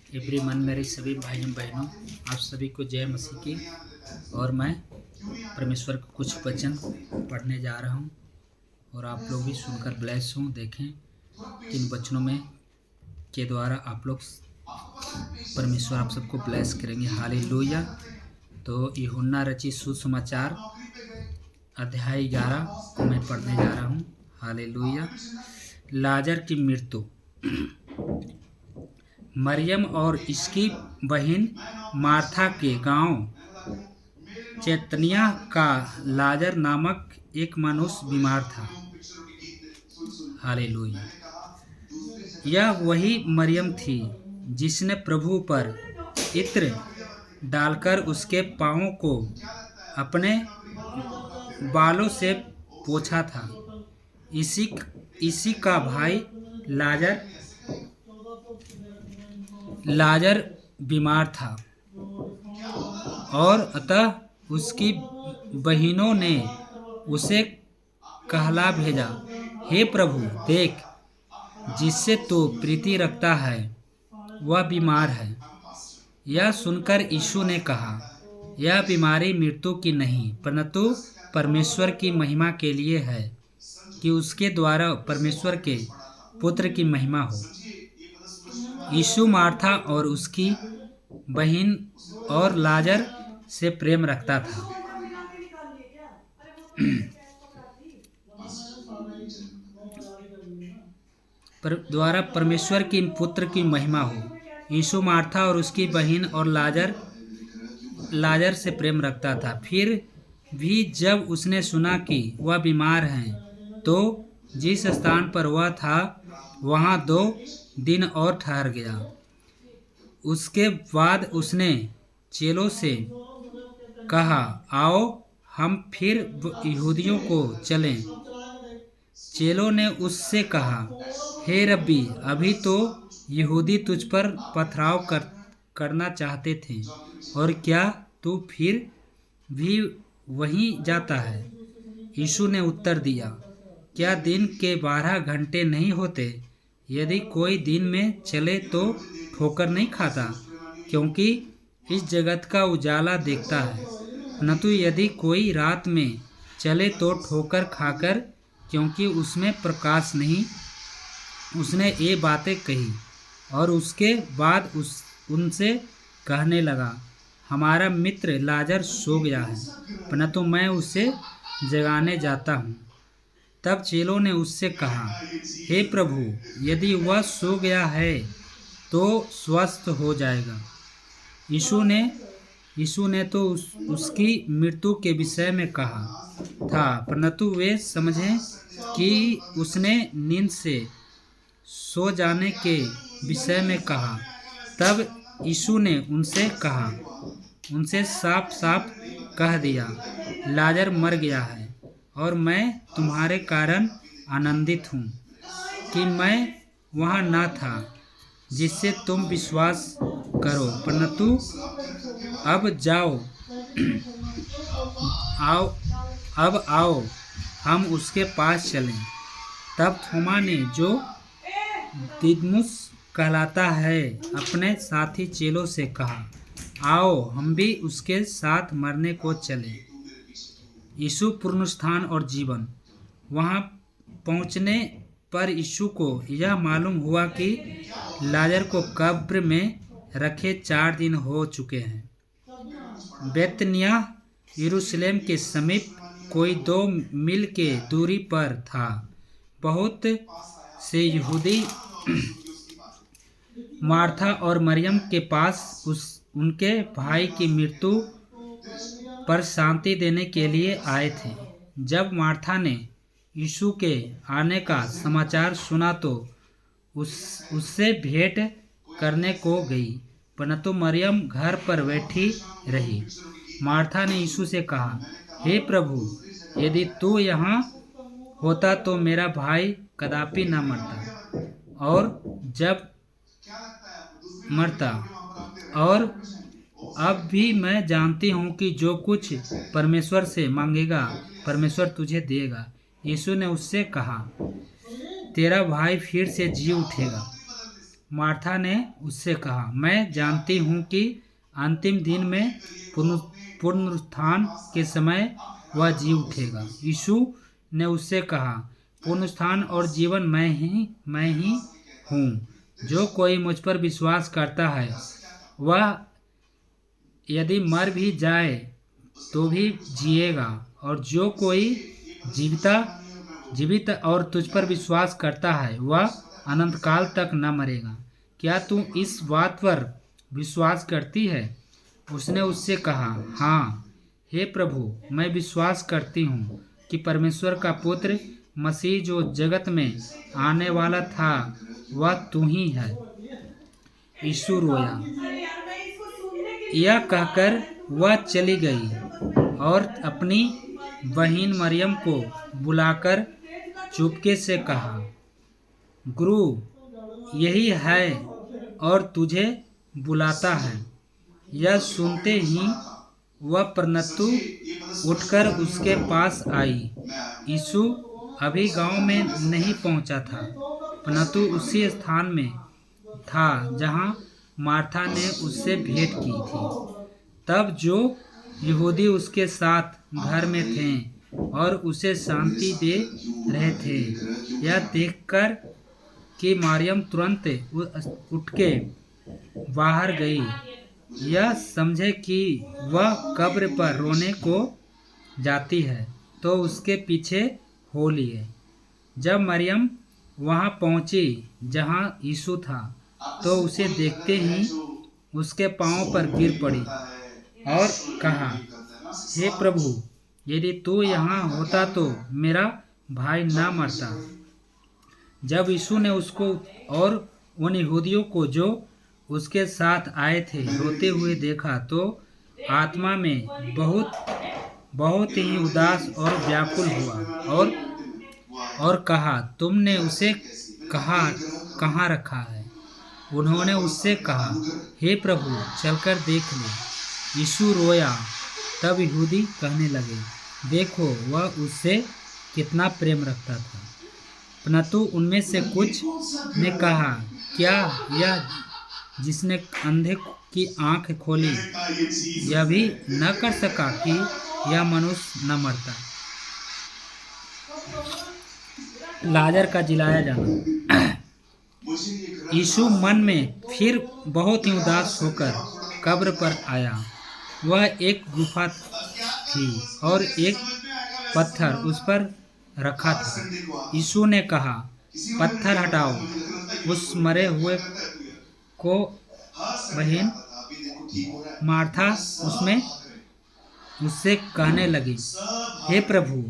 Everyone, मेरे सभी भाइयों बहनों, आप सभी को जय मसीह की। और मैं परमेश्वर के कुछ वचन पढ़ने जा रहा हूं और आप लोग भी सुनकर ब्लेस हों। देखें किन वचनों में के द्वारा आप लोग परमेश्वर आप सबको ब्लेस करेंगे। हालेलुया। तो यूहन्ना रचित सुसमाचार अध्याय 11 को मैं पढ़ने जा रहा हूं। हालेलुया। लाजर की मृत्यु। मरियम और इसकी बहन मार्था के गांव चैतनिया का लाजर नामक एक मनुष्य बीमार था। हालेलुया। यह वही मरियम थी जिसने प्रभु पर इत्र डालकर उसके पांवों को अपने बालों से पोंछा था। इसी का भाई लाजर बीमार था और अतः उसकी बहनों ने उसे कहला भेजा, हे प्रभु, देख, जिससे तू प्रीति रखता है वह बीमार है। यह सुनकर यीशु ने कहा, यह बीमारी मृत्यु की नहीं परंतु परमेश्वर की महिमा के लिए है, कि उसके द्वारा परमेश्वर के पुत्र की महिमा हो। यीशु मार्था और उसकी बहन और लाजर से प्रेम रखता था। द्वारा परमेश्वर की पुत्र की महिमा हो। यीशु मार्था और उसकी बहन और लाजर से प्रेम रखता था। फिर भी जब उसने सुना कि वह बीमार है, तो जिस स्थान पर वह था वहाँ 2 दिन और ठहर गया। उसके बाद उसने चेलों से कहा, आओ हम फिर यहूदियों को चलें। चेलों ने उससे कहा, हे रब्बी, अभी तो यहूदी तुझ पर पथराव करना चाहते थे, और क्या तू फिर भी वहीं जाता है? यीशु ने उत्तर दिया, क्या दिन के 12 घंटे नहीं होते? यदि कोई दिन में चले तो ठोकर नहीं खाता, क्योंकि इस जगत का उजाला देखता है, परंतु यदि कोई रात में चले तो ठोकर खाकर, क्योंकि उसमें प्रकाश नहीं। उसने ये बातें कही और उसके बाद उनसे कहने लगा, हमारा मित्र लाजर सो गया है, परंतु मैं उसे जगाने जाता हूँ। तब चेलों ने उससे कहा, हे प्रभु, यदि वह सो गया है तो स्वस्थ हो जाएगा। यीशु ने तो उसकी मृत्यु के विषय में कहा था, परंतु वे समझे कि उसने नींद से सो जाने के विषय में कहा। तब यीशु ने उनसे साफ साफ कह दिया, लाजर मर गया है, और मैं तुम्हारे कारण आनंदित हूँ कि मैं वहाँ न था, जिससे तुम विश्वास करो, परंतु अब आओ हम उसके पास चलें। तब थोमा ने, जो दिदमुस कहलाता है, अपने साथी चेलों से कहा, आओ हम भी उसके साथ मरने को चलें। यीशु पुनरुत्थान और जीवन। वहाँ पहुँचने पर यीशु को यह मालूम हुआ कि लाजर को कब्र में रखे 4 दिन हो चुके हैं। बेतनिया यरूशलेम के समीप कोई 2 मील के दूरी पर था। बहुत से यहूदी मार्था और मरियम के पास उनके भाई की मृत्यु पर शांति देने के लिए आए थे। जब मार्था ने यीशु के आने का समाचार सुना तो उससे भेंट करने को गई, परंतु मरियम घर पर बैठी रही। मार्था ने यीशु से कहा, हे प्रभु, यदि तू यहाँ होता तो मेरा भाई कदापि न मरता। और अब भी मैं जानती हूँ कि जो कुछ परमेश्वर से मांगेगा परमेश्वर तुझे देगा। यीशु ने उससे कहा, तेरा भाई फिर से जी उठेगा। मार्था ने उससे कहा, मैं जानती हूँ कि अंतिम दिन में पुनरुत्थान के समय वह जी उठेगा। यीशु ने उससे कहा, पुनरुत्थान और जीवन मैं ही हूँ। जो कोई मुझ पर विश्वास करता है वह यदि मर भी जाए तो भी जिएगा, और जो कोई जीवित और तुझ पर विश्वास करता है वह अनंत काल तक न मरेगा। क्या तू इस बात पर विश्वास करती है? उसने उससे कहा, हाँ हे प्रभु, मैं विश्वास करती हूँ कि परमेश्वर का पुत्र मसीह जो जगत में आने वाला था वह तू ही है। यीशु रोया। यह कहकर वह चली गई और अपनी बहन मरियम को बुलाकर चुपके से कहा, गुरु यही है और तुझे बुलाता है। यह सुनते ही वह परन्तु उठकर उसके पास आई। यीशु अभी गांव में नहीं पहुंचा था, परन्तु उसी स्थान में था जहां मार्था ने उससे भेंट की थी। तब जो यहूदी उसके साथ घर में थे और उसे शांति दे रहे थे, यह देखकर कि मरियम तुरंत उठके बाहर गई, यह समझे कि वह कब्र पर रोने को जाती है, तो उसके पीछे हो लिए। जब मरियम वहां पहुंची जहां यीशु था, तो उसे देखते ही उसके पांव पर गिर पड़ी और कहा, हे प्रभु, यदि तू यहाँ होता तो मेरा भाई ना मरता। जब यीशु ने उसको और उन यहूदियों को जो उसके साथ आए थे रोते हुए देखा, तो आत्मा में बहुत ही उदास और व्याकुल हुआ और कहा, तुमने उसे कहाँ रखा है? उन्होंने उससे कहा, हे प्रभु, चलकर देख ले। यीशु रोया। तब यहूदी कहने लगे, देखो वह उससे कितना प्रेम रखता था। परन्तु उनमें से कुछ ने कहा, क्या यह जिसने अंधे की आंख खोली यह भी न कर सका कि यह मनुष्य न मरता? लाजर का जिलाया जाना। यीशु मन में फिर बहुत ही उदास होकर कब्र पर आया। वह एक गुफा थी और एक पत्थर उस पर रखा था। यीशु ने कहा, पत्थर हटाओ। उस मरे हुए को बहन मार्था उससे कहने लगी, हे प्रभु,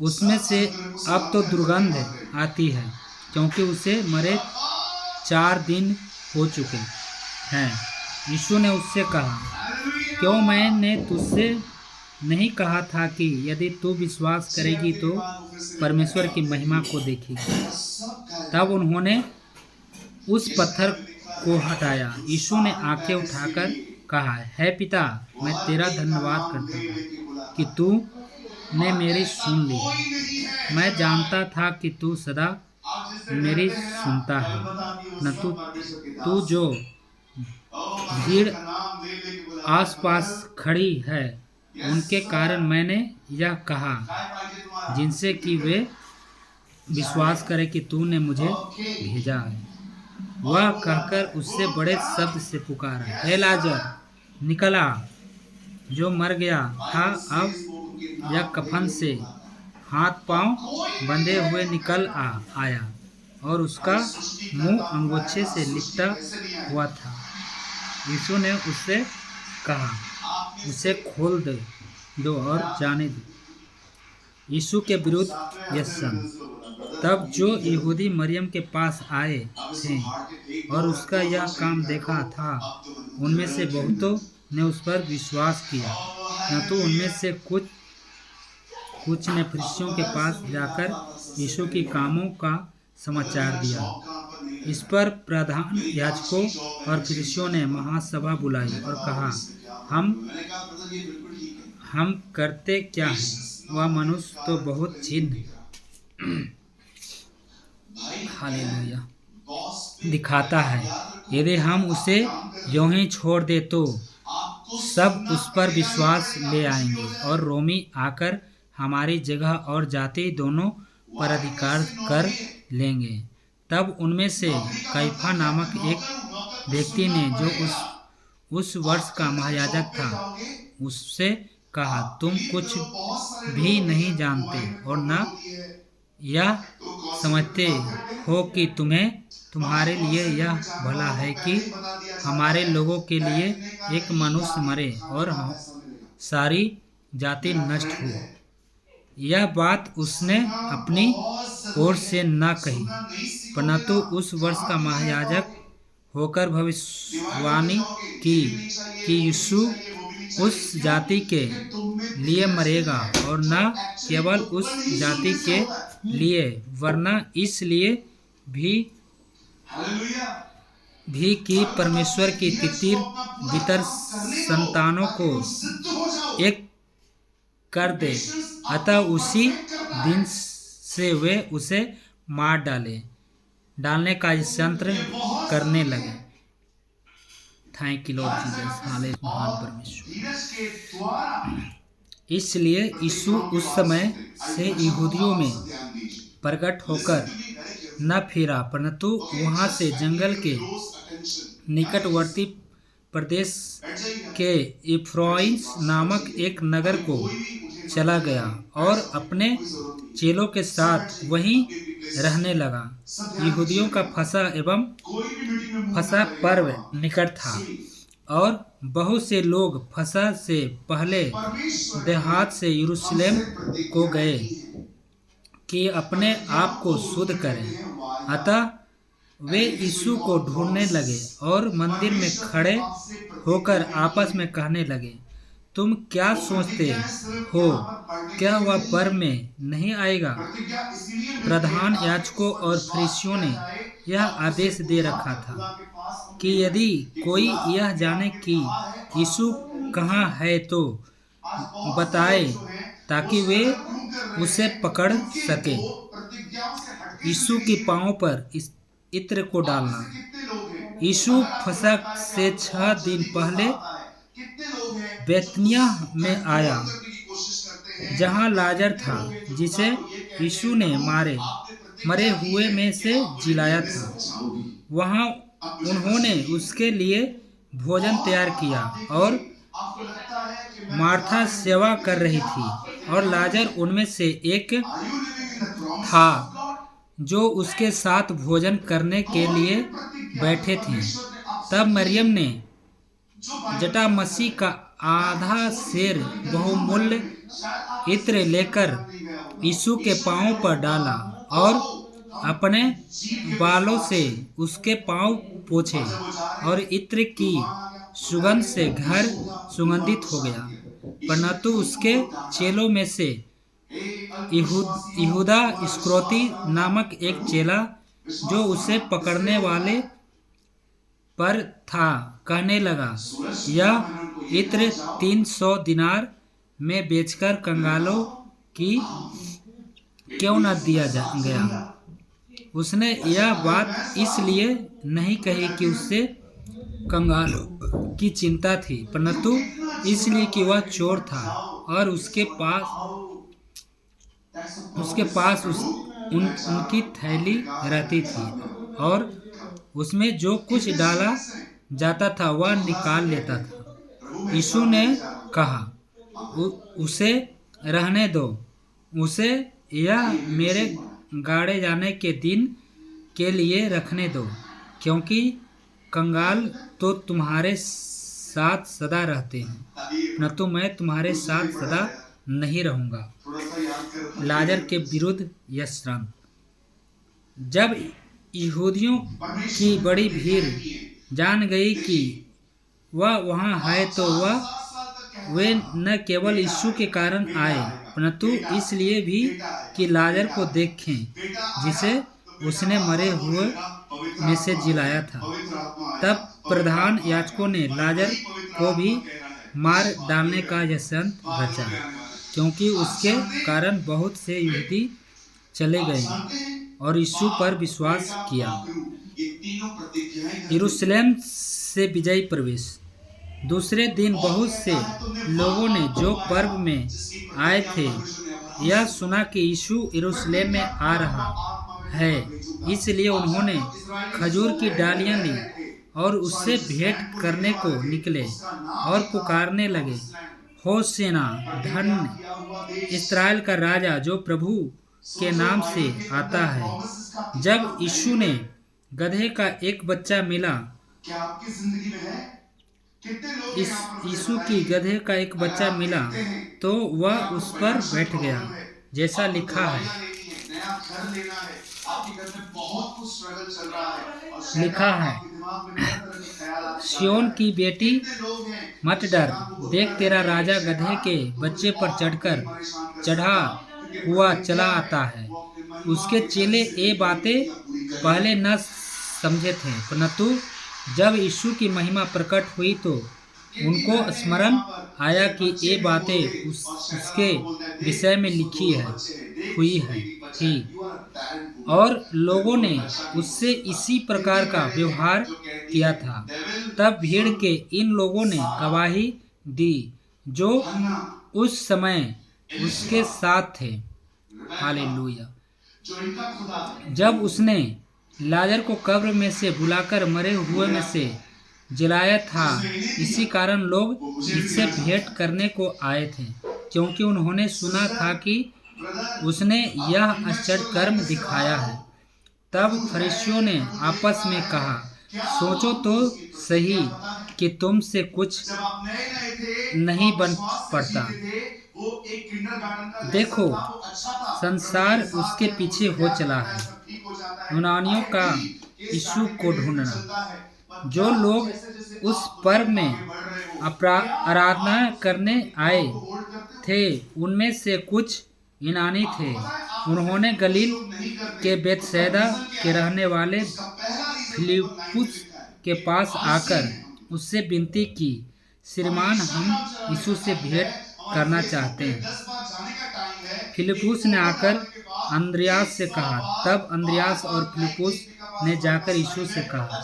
उसमें से अब तो दुर्गंध आती है, क्योंकि उसे मरे 4 दिन हो चुके हैं। यीशु ने उससे कहा, क्यों मैंने तुझसे नहीं कहा था कि यदि तू विश्वास करेगी तो परमेश्वर की महिमा को देखेगी? तब उन्होंने उस पत्थर को हटाया। यीशु ने आंखें उठाकर कहा, हे पिता, मैं तेरा धन्यवाद करता हूँ कि तू ने मेरी सुन ली। मैं जानता था कि तू सदा मेरी सुनता है, परन्तु तू जो भीड़ आसपास खड़ी है उनके कारण मैंने यह कहा, जिनसे कि वे विश्वास करें कि तूने मुझे भेजा है। वह कहकर उससे बड़े शब्द से पुकारा, हे लाजर, निकल आ। जो मर गया था अब यह कफन से हाथ पांव बंधे हुए निकल आया, और उसका मुंह अंगोछे से लिपटा हुआ था। यीशु ने उससे कहा, उसे खोल दो और जाने दो। यीशु के विरुद्ध यशन। तब जो यहूदी मरियम के पास आए थे और उसका यह काम देखा था, उनमें से बहुतों ने उस पर विश्वास किया, परन्तु उनमें से कुछ ने फरीसियों के पास जाकर यीशु के कामों का समाचार दिया। इस पर प्रधान याजकों और फरीसियों ने महासभा बुलाई और कहा, हम करते क्या हैं? वह मनुष्य तो बहुत चिन्ह हालेलुया। दिखाता है। यदि हम उसे यूं ही छोड़ दें तो सब उस पर विश्वास ले आएंगे और रोमी आकर हमारी जगह और जाति दोनों पर अधिकार कर लेंगे। तब उनमें से कैफा नामक एक व्यक्ति ने, जो उस वर्ष का महायाजक था, उससे कहा, तुम कुछ भी नहीं जानते और न यह समझते हो कि तुम्हारे लिए यह भला है कि हमारे लोगों के लिए एक मनुष्य मरे और सारी जाति नष्ट हो। यह बात उसने अपनी ओर से न कही, परंतु उस वर्ष का महायाजक होकर भविष्यवाणी की कि यीशु उस जाति के लिए मरेगा और न केवल उस जाति के लिए वरना इसलिए भी कि परमेश्वर की तितिर बितर संतानों को एक कर दे। अतः उसी दिन से वे उसे मार डालने का यंत्र करने लगे। Thank you Lord Jesus, hallelujah, महान परमेश्वर। इसलिए यीशु उस समय से यहूदियों में प्रकट होकर न फिरा, परंतु वहां से जंगल के निकटवर्ती प्रदेश के इफ्राइम नामक एक नगर को चला गया और अपने चेलों के साथ वहीं रहने लगा। यहूदियों का फसह पर्व निकट था और बहुत से लोग फसह से पहले देहात से यरूशलेम को गए कि अपने आप को शुद्ध करें। अतः वे यीशु को ढूंढने लगे और मंदिर में खड़े होकर आपस में कहने लगे, तुम क्या सोचते हो, क्या वह पर्व में नहीं आएगा? प्रधान याजकों और फरीसियों ने यह आदेश दे रखा था कि यदि कोई यह जाने कि यीशु कहाँ है तो बताए, ताकि वे उसे पकड़ सके। यीशु के पांवों पर इत्र को डालना। यीशु फसह से 6 दिन पहले बैतनिय्याह में आया, जहां लाजर था, जिसे यीशु ने मरे हुए में से जिलाया था। वहां उन्होंने उसके लिए भोजन तैयार किया और मार्था सेवा कर रही थी और लाजर उनमें से एक था जो उसके साथ भोजन करने के लिए बैठे थे। तब मरियम ने जटामसी का आधा सेर बहुमूल्य इत्र लेकर यीशु के पांवों पर डाला और अपने बालों से उसके पांव पोंछे और इत्र की सुगंध से घर सुगंधित हो गया। परंतु उसके चेलों में से यहूदा इस्करियोती नामक एक चेला, जो उसे पकड़ने वाले पर था, कहने लगा, यह इत्र 300 दिनार में बेचकर कंगालों की क्यों न दिया गया? उसने यह बात इसलिए नहीं कही कि उससे कंगालों की चिंता थी, परंतु इसलिए कि वह चोर था और उसके पास उनकी थैली रहती थी और उसमें जो कुछ डाला जाता था वह निकाल लेता था। यीशु ने कहा, उसे रहने दो, उसे यह मेरे गाड़े जाने के दिन के लिए रखने दो, क्योंकि कंगाल तो तुम्हारे साथ सदा रहते हैं, परंतु मैं तुम्हारे साथ सदा नहीं रहूंगा। लाजर के विरुद्ध यशरंत। जब यहूदियों की बड़ी भीड़ जान गई कि वह वहाँ है तो वे न केवल यीशु के कारण आए, परंतु इसलिए भी कि लाजर को देखें, जिसे उसने मरे हुए में से जिलाया था। तब प्रधान याजकों ने लाजर को भी मार डालने का यंत्र रचा, क्योंकि उसके कारण बहुत से यहूदी चले गए और यीशु पर विश्वास किया। यरूशलेम से विजयी प्रवेश। दूसरे दिन बहुत से लोगों ने जो पर्व में आए थे यह सुना कि यीशु यरूशलेम में आ रहा है, इसलिए उन्होंने खजूर की डालियां ली और उससे भेंट करने को निकले और पुकारने लगे, होशाना, धन्य इस्राएल का राजा जो प्रभु के नाम से आता है। जब यीशु ने गधे का एक बच्चा मिला, इस यीशु की गधे का एक बच्चा मिला तो वह उस पर बैठ गया, जैसा लिखा है। लिखा है, सिय्योन की बेटी मत डर, देख तेरा राजा गधे के बच्चे पर चढ़ा हुआ चला आता है। उसके चेले ये बातें पहले न समझे थे, परंतु जब यीशु की महिमा प्रकट हुई तो उनको स्मरण आया कि ये बातें उसके विषय में लिखी थी और लोगों ने उससे इसी प्रकार का व्यवहार किया था। तब भीड़ के इन लोगों ने गवाही दी जो उस समय उसके साथ थे। हालेलुया। जब उसने लाजर को कब्र में से बुलाकर मरे हुए में से जलाया था, इसी कारण लोग इससे भेंट करने को आए थे, क्योंकि उन्होंने सुना था कि उसने यह आश्चर्य कर्म दिखाया है। तब फरीसियों ने आपस में कहा, सोचो तो सही कि तुमसे कुछ नहीं बन पड़ता। देखो, संसार उसके पीछे हो चला है। यूनानियों का यीशु को ढूंढना। जो लोग उस पर्व में आराधना करने आए थे उनमें से कुछ यूनानी थे। उन्होंने गलील के बेतसैदा के रहने वाले फिलिप्पुस के पास आकर उससे विनती की, श्रीमान, हम यीशु से भेंट करना चाहते हैं। फिलिप्पुस ने आकर अंद्रयास से कहा। तब अंद्रयास और फिलिप्पुस ने जाकर यीशु से कहा।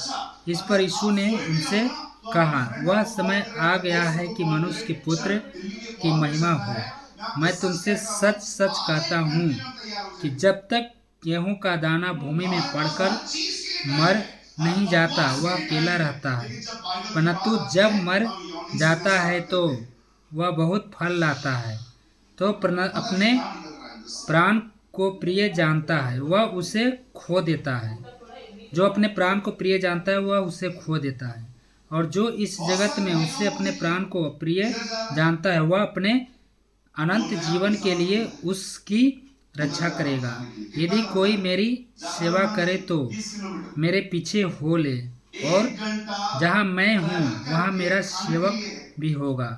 इस पर यीशु ने उनसे कहा, वह समय आ गया है कि मनुष्य के पुत्र की महिमा हो। मैं तुमसे सच सच कहता हूँ कि जब तक गेहूं का दाना भूमि में पड़कर मर नहीं जाता वह अकेला रहता है, परंतु जब मर जाता है तो वह बहुत फल लाता है। तो अपने प्राण को प्रिय जानता है वह उसे खो देता है। जो अपने प्राण को प्रिय जानता है वह उसे खो देता है, और जो इस जगत में उससे अपने प्राण को प्रिय जानता है वह अपने अनंत जीवन के लिए उसकी रक्षा करेगा। यदि कोई मेरी सेवा करे तो मेरे पीछे हो ले, और जहाँ मैं हूँ वहाँ मेरा सेवक भी होगा।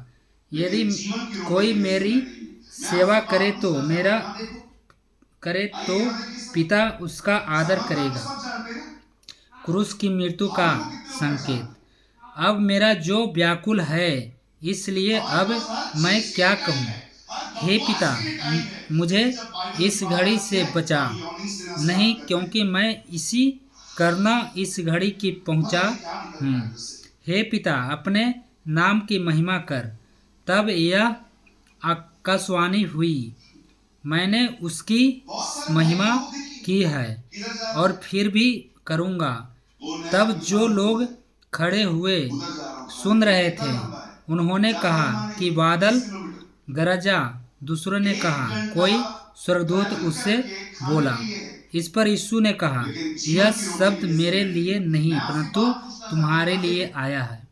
यदि कोई मेरी सेवा करे तो पिता उसका आदर करेगा। क्रूस की मृत्यु का संकेत। अब मेरा जो व्याकुल है, इसलिए अब मैं क्या कहूँ? हे पिता, मुझे इस घड़ी से बचा नहीं, क्योंकि मैं इस घड़ी की पहुँचा हूँ। हे पिता, अपने नाम की महिमा कर। तब यह आकाशवाणी हुई, मैंने उसकी महिमा की है और फिर भी करूँगा। तब जो लोग खड़े हुए सुन रहे थे उन्होंने कहा कि बादल गरजा। दूसरों ने कहा कोई स्वर्गदूत उससे बोला। इस पर यीशु ने कहा, यह शब्द मेरे लिए नहीं परंतु तुम्हारे लिए आया है।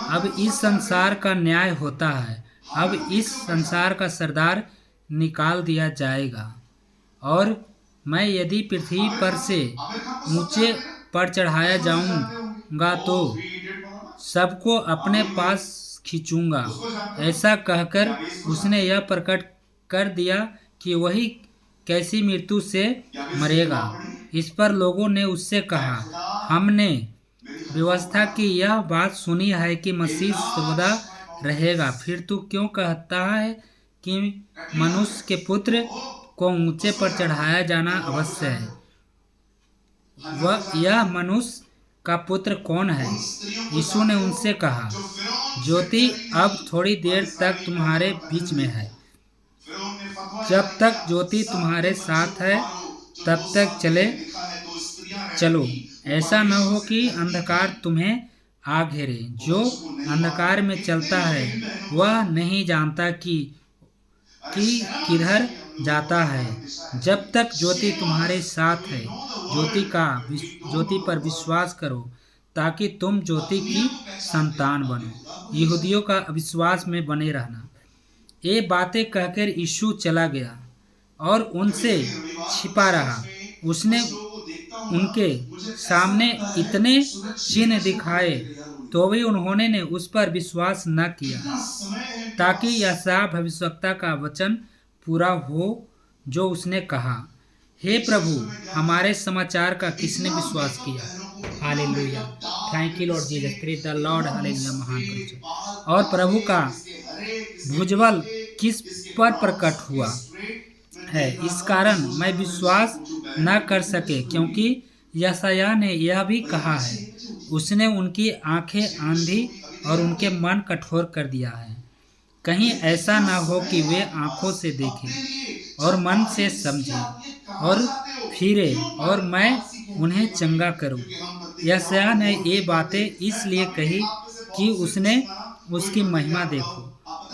अब इस संसार का न्याय होता है। अब इस संसार का सरदार निकाल दिया जाएगा, और मैं यदि पृथ्वी पर से ऊंचे पर चढ़ाया जाऊंगा तो सबको अपने पास खींचूंगा। ऐसा कहकर उसने यह प्रकट कर दिया कि वही कैसी मृत्यु से मरेगा। इस पर लोगों ने उससे कहा, हमने व्यवस्था की यह बात सुनी है कि मसीह सर्वदा रहेगा, फिर तू क्यों कहता है कि मनुष्य के पुत्र को ऊंचे पर चढ़ाया जाना अवश्य है? वह यह मनुष्य का पुत्र कौन है? उन स्त्रियों को यीशु ने जानते हो उनसे कहा, जो फिरौन की ज्योति बेटी अब थी, थोड़ी देर तक बरसाई में तुम्हारे उनका बीच बहन में नहीं है। था। फिरौन ने फतवा जब जारी तक किया, ज्योति सबके तुम्हारे बच्चों साथ को है मारो जो 2 तब तक साल चले पहले लिखा है 2 स्त्रियां चलो, रहेंगी। वो ऐसा न परमेश्वर हो से कि कहती थी, अंधकार तुम्हें आ घेरे। वो जो बच्चों को नहीं अंधकार मारते। में कितने चलता लोग है बहन बहनों को वह जानते नहीं जानता अरे कि शर्म आनी किधर चाहिए हम लोगों को, जाता ये है। धर्म दिशा है। जब तक ज्योति Shame on तुम्हारे us that साथ we है, know the ज्योति word का but we don't Jyoti know पर the word. विश्वास करो ताकि तुम ज्योति की दुनिया को पहचानते हैं, संतान अपने बनो। खुदा को नहीं यहूदियों जानते। का अविश्वास में बने रहना। ये बातें कहकर यीशु चला गया और उनसे कभी-कभी रविवार को छिपा रहा। चर्च में उसने कुछ लोगों को देखता हूँ ना, उनके मुझे ऐसा सामने लगता है इतने सुबह 6 चिन्ह बजे उठने दिखाए के लिए तैयार होने। तो भी उन्होंने ने उस पर विश्वास न किया, कितना समय है इनके ताकि पास। यशायाह भविष्यवक्ता का वचन पूरा हो जो उसने कहा, हे प्रभु, हमारे समाचार का किसने विश्वास किया? Hallelujah, thank you Lord Jesus, praise the Lord, hallelujah, महान परिचय। और प्रभु का भुजबल किस पर प्रकट हुआ है, इस कारण मैं विश्वास न कर सके, क्योंकि यशायाह ने यह भी कहा है, उसने उनकी आंखें अंधी और उनके मन कठोर कर दिया है, कहीं ऐसा ना हो कि वे आंखों से देखें और मन से समझें और फिरे और मैं उन्हें चंगा करूं। यशायाह ने ये बातें इसलिए कही कि उसने उसकी महिमा देखो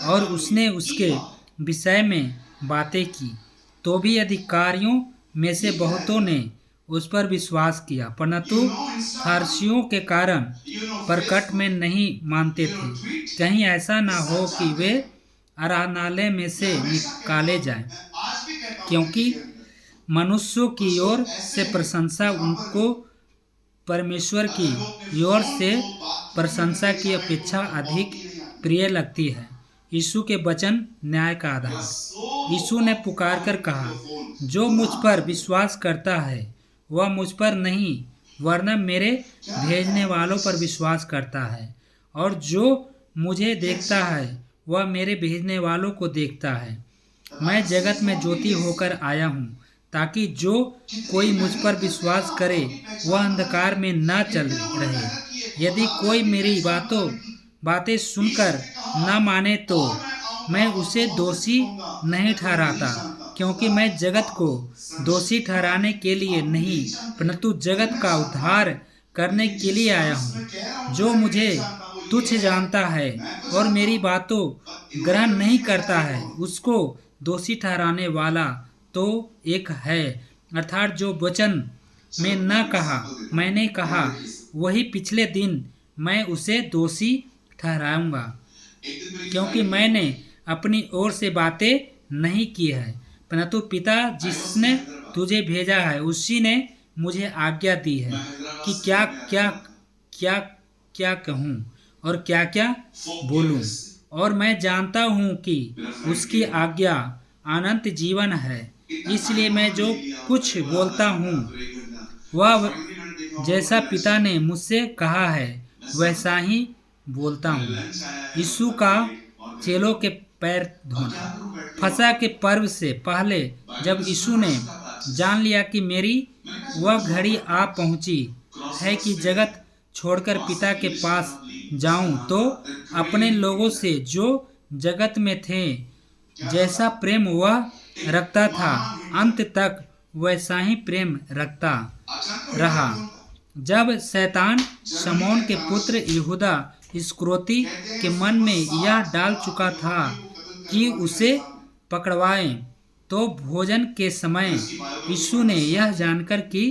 और उसने उसके विषय में बातें की। तो भी अधिकारियों में से बहुतों ने उस पर विश्वास किया, परंतु फारसियों के कारण प्रकट में नहीं मानते थे, कहीं ऐसा ना हो कि वे आराधनालय में से निकाले जाएं, क्योंकि मनुष्यों की ओर से प्रशंसा उनको परमेश्वर की ओर से प्रशंसा की अपेक्षा अधिक प्रिय लगती है। यीशु के वचन न्याय का आधार। यीशु ने पुकार कर कहा, जो मुझ पर विश्वास करता है वह मुझ पर नहीं वरना मेरे भेजने वालों पर विश्वास करता है, और जो मुझे देखता है वह मेरे भेजने वालों को देखता है। मैं जगत में ज्योति होकर आया हूँ, ताकि जो कोई मुझ पर विश्वास करे वह अंधकार में न चल रहे। यदि कोई मेरी बातें सुनकर न माने तो मैं उसे दोषी नहीं ठहराता, क्योंकि मैं जगत को दोषी ठहराने के लिए नहीं परंतु जगत का उद्धार करने के लिए आया हूँ। जो मुझे तुच्छ जानता है और मेरी बातों ग्रहण नहीं करता है, उसको दोषी ठहराने वाला तो एक है, अर्थात जो वचन में न कहा मैंने कहा, वही पिछले दिन मैं उसे दोषी ठहराऊंगा, क्योंकि मैंने अपनी ओर से बातें नहीं की है, परंतु पिता जिसने तुझे भेजा है उसी ने मुझे आज्ञा दी है कि क्या क्या क्या क्या कहूँ और क्या क्या बोलूँ, और मैं जानता हूँ कि उसकी आज्ञा अनंत जीवन है। इसलिए मैं जो कुछ बोलता हूँ वह जैसा पिता ने मुझसे कहा है वैसा ही बोलता हूँ। यीशु का चेलों के पैर धोना। फसह के पर्व से पहले जब यीशु ने जान लिया कि मेरी वह घड़ी आ पहुंची है कि जगत छोड़कर पिता के पास जाऊं, तो अपने लोगों से जो जगत में थे जैसा प्रेम वह रखता था, अंत तक वैसा ही प्रेम रखता रहा। जब शैतान शमौन के पुत्र यहूदा इस्करियोती के मन में यह डाल चुका था कि उसे पकड़वाएं, तो भोजन के समय यीशु ने यह जानकर कि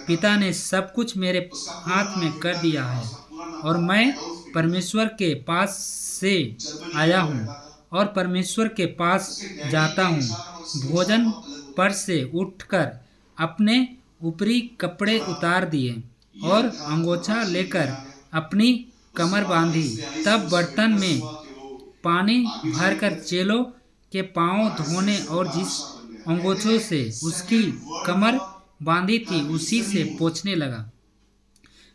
पिता ने सब कुछ मेरे हाथ में कर दिया है और मैं परमेश्वर के पास से आया हूँ और परमेश्वर के पास जाता हूँ, भोजन पर से उठकर अपने ऊपरी कपड़े उतार दिए और अंगोछा लेकर अपनी कमर बांधी। तब बर्तन में पानी भरकर चेलों के पांव धोने और जिस अंगोछों से उसकी कमर बांधी थी उसी से पोंछने लगा।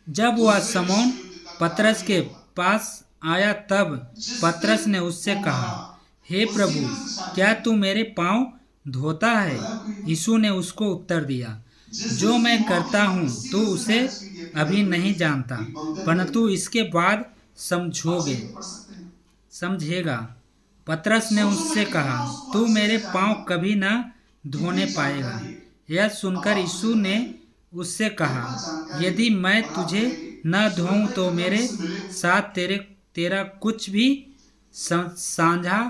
जब वह शमौन पतरस के पास आया तब पतरस ने उससे कहा, हे प्रभु, क्या तू मेरे पांव धोता है? यीशु ने उसको उत्तर दिया, जो मैं करता हूँ तू उसे अभी नहीं जानता, परंतु इसके बाद समझेगा। पतरस ने उससे कहा, तू मेरे पाँव कभी न धोने पाएगा। यह सुनकर यीशु ने उससे कहा, यदि मैं तुझे न धोऊं तो मेरे साथ तेरा कुछ भी साझा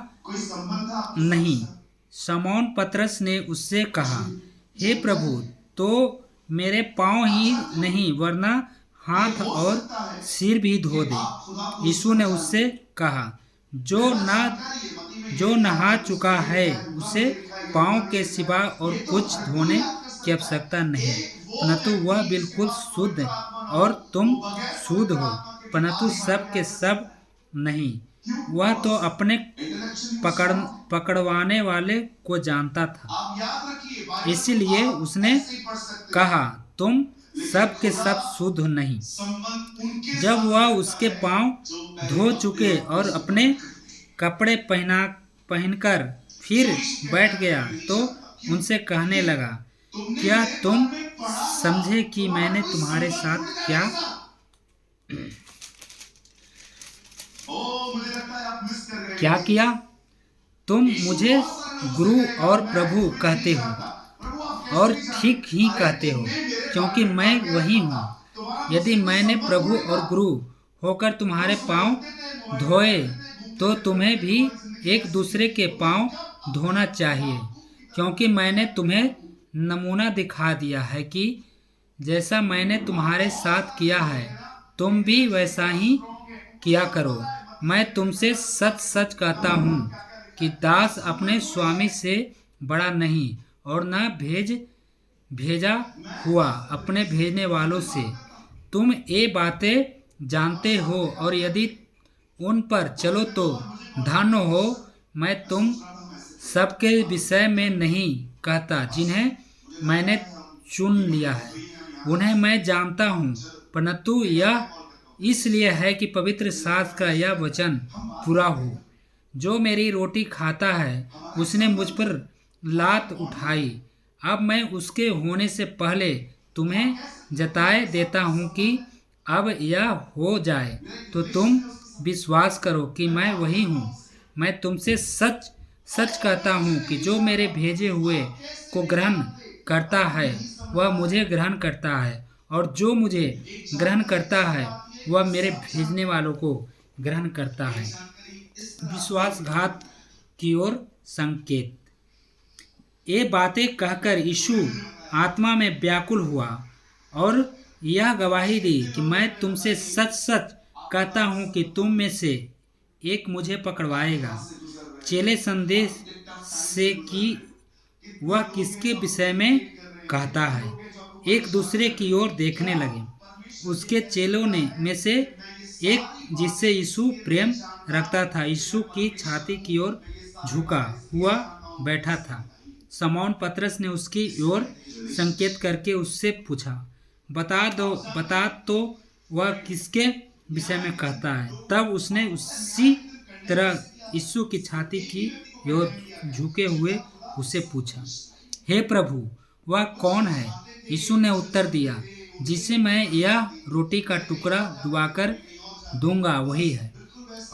नहीं। शमौन पतरस ने उससे कहा, हे प्रभु, तो मेरे पाँव ही नहीं वरना हाथ और सिर भी धो दे। यीशु ने उससे कहा, जो नहा चुका है उसे पाँव के सिवा और कुछ धोने की आवश्यकता नहीं, परंतु वह बिल्कुल शुद्ध और तुम शुद्ध हो, परंतु सब के सब नहीं। वह तो अपने पकड़वाने वाले को जानता था, इसलिए उसने कहा, तुम सब के सब शुद्ध नहीं। जब वह उसके पाँव धो चुके और अपने कपड़े पहनकर फिर बैठ गया तो उनसे कहने लगा, क्या तुम समझे कि मैंने तुम्हारे साथ क्या किया? तुम मुझे गुरु और प्रभु कहते हो और ठीक ही कहते हो, क्योंकि मैं वही हूँ। यदि मैंने प्रभु और गुरु होकर तुम्हारे पाँव धोए तो तुम्हें भी एक दूसरे के पाँव धोना चाहिए, क्योंकि मैंने तुम्हें नमूना दिखा दिया है कि जैसा मैंने तुम्हारे साथ किया है तुम भी वैसा ही किया करो। मैं तुमसे सच सच कहता हूँ कि दास अपने स्वामी से बड़ा नहीं और न भेजा हुआ अपने भेजने वालों से। तुम ये बातें जानते हो और यदि उन पर चलो तो धन्य हो। मैं तुम सबके विषय में नहीं कहता जिन्हें मैंने चुन लिया है, उन्हें मैं जानता हूँ, परंतु यह इसलिए है कि पवित्र शास्त्र का यह वचन पूरा हो, जो मेरी रोटी खाता है उसने मुझ पर लात उठाई। अब मैं उसके होने से पहले तुम्हें जताए देता हूँ कि अब यह हो जाए तो तुम विश्वास करो कि मैं वही हूँ। मैं तुमसे सच सच कहता हूँ कि जो मेरे भेजे हुए को ग्रहण करता है वह मुझे ग्रहण करता है, और जो मुझे ग्रहण करता है वह मेरे भेजने वालों को ग्रहण करता है। विश्वासघात की ओर संकेत। ये बातें कहकर यीशु आत्मा में व्याकुल हुआ और यह गवाही दी कि मैं तुमसे सच सच कहता हूँ कि तुम में से एक मुझे पकड़वाएगा। चेले संदेश से कि वह किसके विषय में कहता है एक दूसरे की ओर देखने लगे। उसके चेलों में से एक जिससे यीशु प्रेम रखता था यीशु की छाती की ओर झुका हुआ बैठा था। शमौन पतरस ने उसकी ओर संकेत करके उससे पूछा, बता तो वह किसके विषय में कहता है। तब उसने उसी तरह यीशु की छाती की ओर झुके हुए उससे पूछा, हे प्रभु, वह कौन है? यीशु ने उत्तर दिया, जिसे मैं यह रोटी का टुकड़ा डुबाकर दूंगा वही है।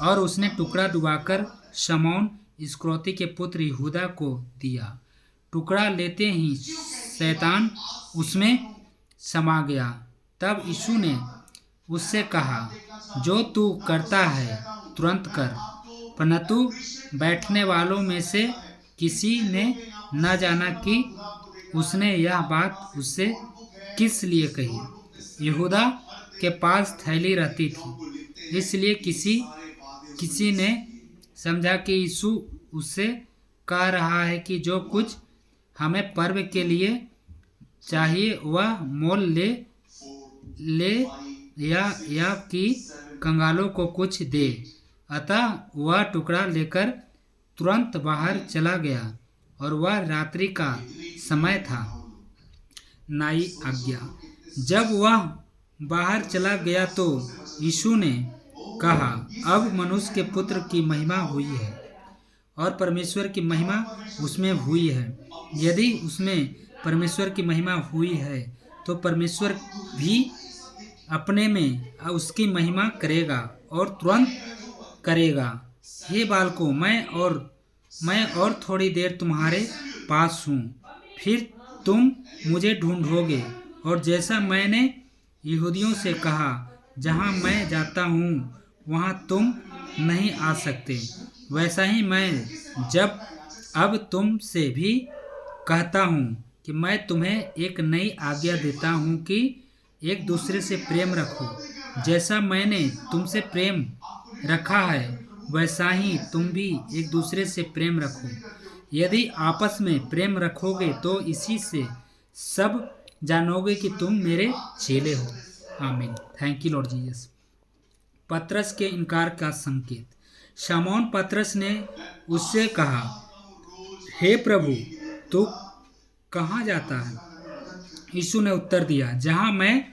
और उसने टुकड़ा डुबाकर शमौन इस्करियोती के पुत्र यहूदा को दिया। टुकड़ा लेते ही शैतान उसमें समा गया। तब यीशु ने उससे कहा, जो तू करता है तुरंत कर। परंतु बैठने वालों में से किसी ने न जाना कि उसने यह बात उससे किस लिए कही। यहूदा के पास थैली रहती थी, इसलिए किसी ने समझा कि यीशु उससे कह रहा है कि जो कुछ हमें पर्व के लिए चाहिए वह मोल ले या कि कंगालों को कुछ दे। अतः वह टुकड़ा लेकर तुरंत बाहर चला गया और वह रात्रि का समय था। नाई आज्ञा। जब वह बाहर चला गया तो यीशु ने कहा, अब मनुष्य के पुत्र की महिमा हुई है और परमेश्वर की महिमा उसमें हुई है। यदि उसमें परमेश्वर की महिमा हुई है तो परमेश्वर भी अपने में उसकी महिमा करेगा और तुरंत करेगा। हे बालकों, मैं और थोड़ी देर तुम्हारे पास हूँ, फिर तुम मुझे ढूंढोगे। और जैसा मैंने यहूदियों से कहा, जहाँ मैं जाता हूँ वहाँ तुम नहीं आ सकते, वैसा ही मैं अब तुमसे भी कहता हूँ कि मैं तुम्हें एक नई आज्ञा देता हूँ कि एक दूसरे से प्रेम रखो। जैसा मैंने तुमसे प्रेम रखा है वैसा ही तुम भी एक दूसरे से प्रेम रखो। यदि आपस में प्रेम रखोगे तो इसी से सब जानोगे कि तुम मेरे चेले हो। आमीन। Thank you Lord Jesus. पतरस के इनकार का संकेत। शमौन पतरस ने उससे कहा, हे प्रभु, तू कहाँ जाता है? यीशु ने उत्तर दिया, जहाँ मैं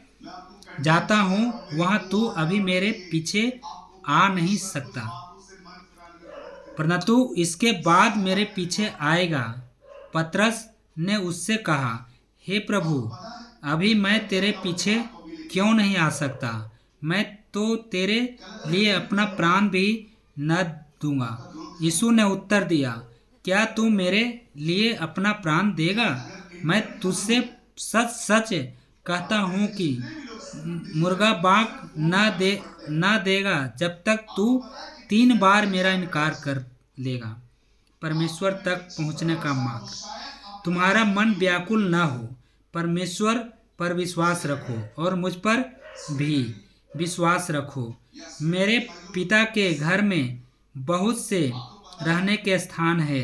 जाता हूँ वहाँ तू अभी मेरे पीछे आ नहीं सकता, परंतु इसके बाद मेरे पीछे आएगा। पतरस ने उससे कहा, हे प्रभु, अभी मैं तेरे पीछे क्यों नहीं आ सकता? मैं तो तेरे लिए अपना प्राण भी न दूंगा। यीशु ने उत्तर दिया, क्या तू मेरे लिए अपना प्राण देगा? मैं तुझसे सच सच कहता हूँ कि मुर्गा बाग न देगा जब तक तू 3 बार मेरा इनकार कर लेगा। परमेश्वर तक पहुँचने का मार्ग। तुम्हारा मन व्याकुल न हो, परमेश्वर पर विश्वास रखो और मुझ पर भी विश्वास रखो। मेरे पिता के घर में बहुत से रहने के स्थान है।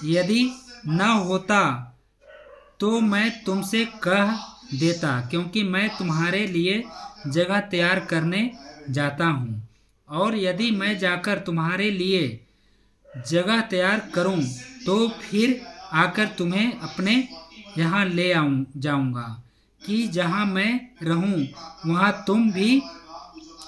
यदि न होता तो मैं तुमसे कह देता, क्योंकि मैं तुम्हारे लिए जगह तैयार करने जाता हूँ। और यदि मैं जाकर तुम्हारे लिए जगह तैयार करूँ तो फिर आकर तुम्हें अपने यहाँ ले जाऊँगा, कि जहाँ मैं रहूँ वहाँ तुम भी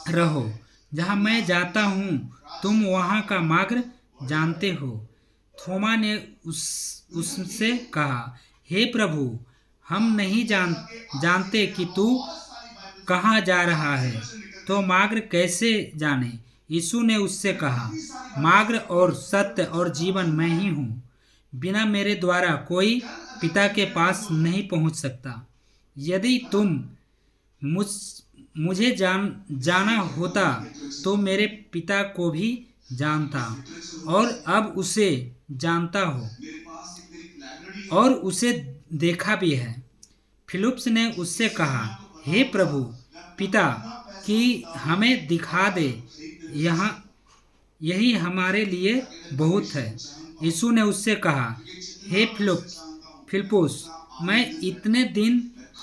रहो। जहाँ मैं जाता हूँ तुम वहाँ का मार्ग जानते हो। थोमा ने उससे कहा, हे प्रभु, हम नहीं जानते कि तू कहाँ जा रहा है, तो मार्ग कैसे जाने? यीशु ने उससे कहा, मार्ग और सत्य और जीवन मैं ही हूँ। बिना मेरे द्वारा कोई पिता के पास नहीं पहुँच सकता। यदि तुम मुझे जाना होता तो मेरे पिता को भी जानता और अब उसे जानता हो और उसे देखा भी है। फिलिप्पुस ने उससे कहा, हे प्रभु, पिता कि हमें दिखा दे, यही हमारे लिए बहुत है। यीशु ने उससे कहा, हे फिलिप्पुस, मैं इतने दिन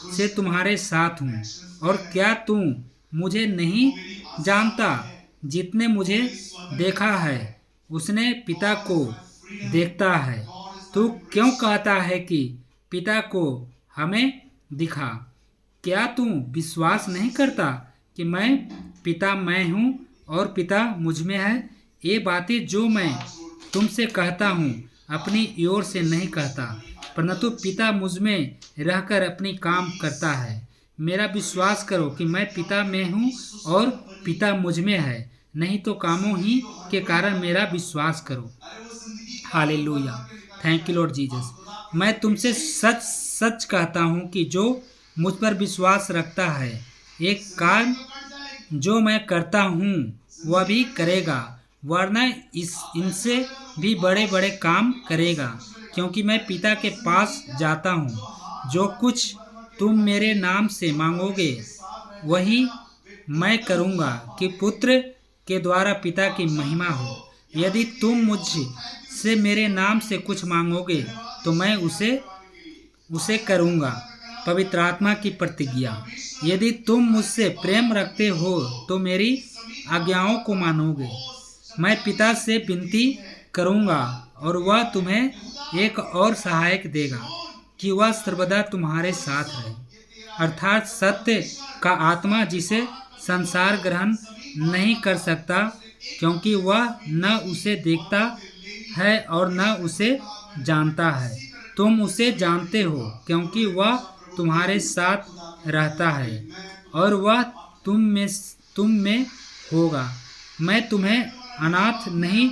से तुम्हारे साथ हूँ और क्या तू मुझे नहीं जानता? जितने मुझे देखा है उसने पिता को देखता है। तू क्यों कहता है कि पिता को हमें दिखा? क्या तू विश्वास नहीं करता कि पिता मैं हूँ और पिता मुझ में है? ये बातें जो मैं तुमसे कहता हूँ अपनी ओर से नहीं कहता, परंतु पिता मुझ में रहकर अपनी काम करता है। मेरा विश्वास करो कि मैं पिता में हूँ और पिता मुझ में है, नहीं तो कामों ही के कारण मेरा विश्वास करो। Hallelujah. Thank you Lord Jesus. मैं तुमसे सच सच कहता हूँ कि जो मुझ पर विश्वास रखता है, एक काम जो मैं करता हूँ वह भी करेगा, वरना इनसे भी बड़े बड़े काम करेगा, क्योंकि मैं पिता के पास जाता हूँ। जो कुछ तुम मेरे नाम से मांगोगे वही मैं करूँगा, कि पुत्र के द्वारा पिता की महिमा हो। यदि तुम मुझसे मेरे नाम से कुछ मांगोगे तो मैं उसे करूँगा। पवित्र आत्मा की प्रतिज्ञा। यदि तुम मुझसे प्रेम रखते हो तो मेरी आज्ञाओं को मानोगे। मैं पिता से विनती करूँगा और वह तुम्हें एक और सहायक देगा, कि वह सर्वदा तुम्हारे साथ रहे, अर्थात सत्य का आत्मा, जिसे संसार ग्रहण नहीं कर सकता, क्योंकि वह न उसे देखता है और न उसे जानता है। तुम उसे जानते हो, क्योंकि वह तुम्हारे साथ रहता है और वह तुम में होगा। मैं तुम्हें अनाथ नहीं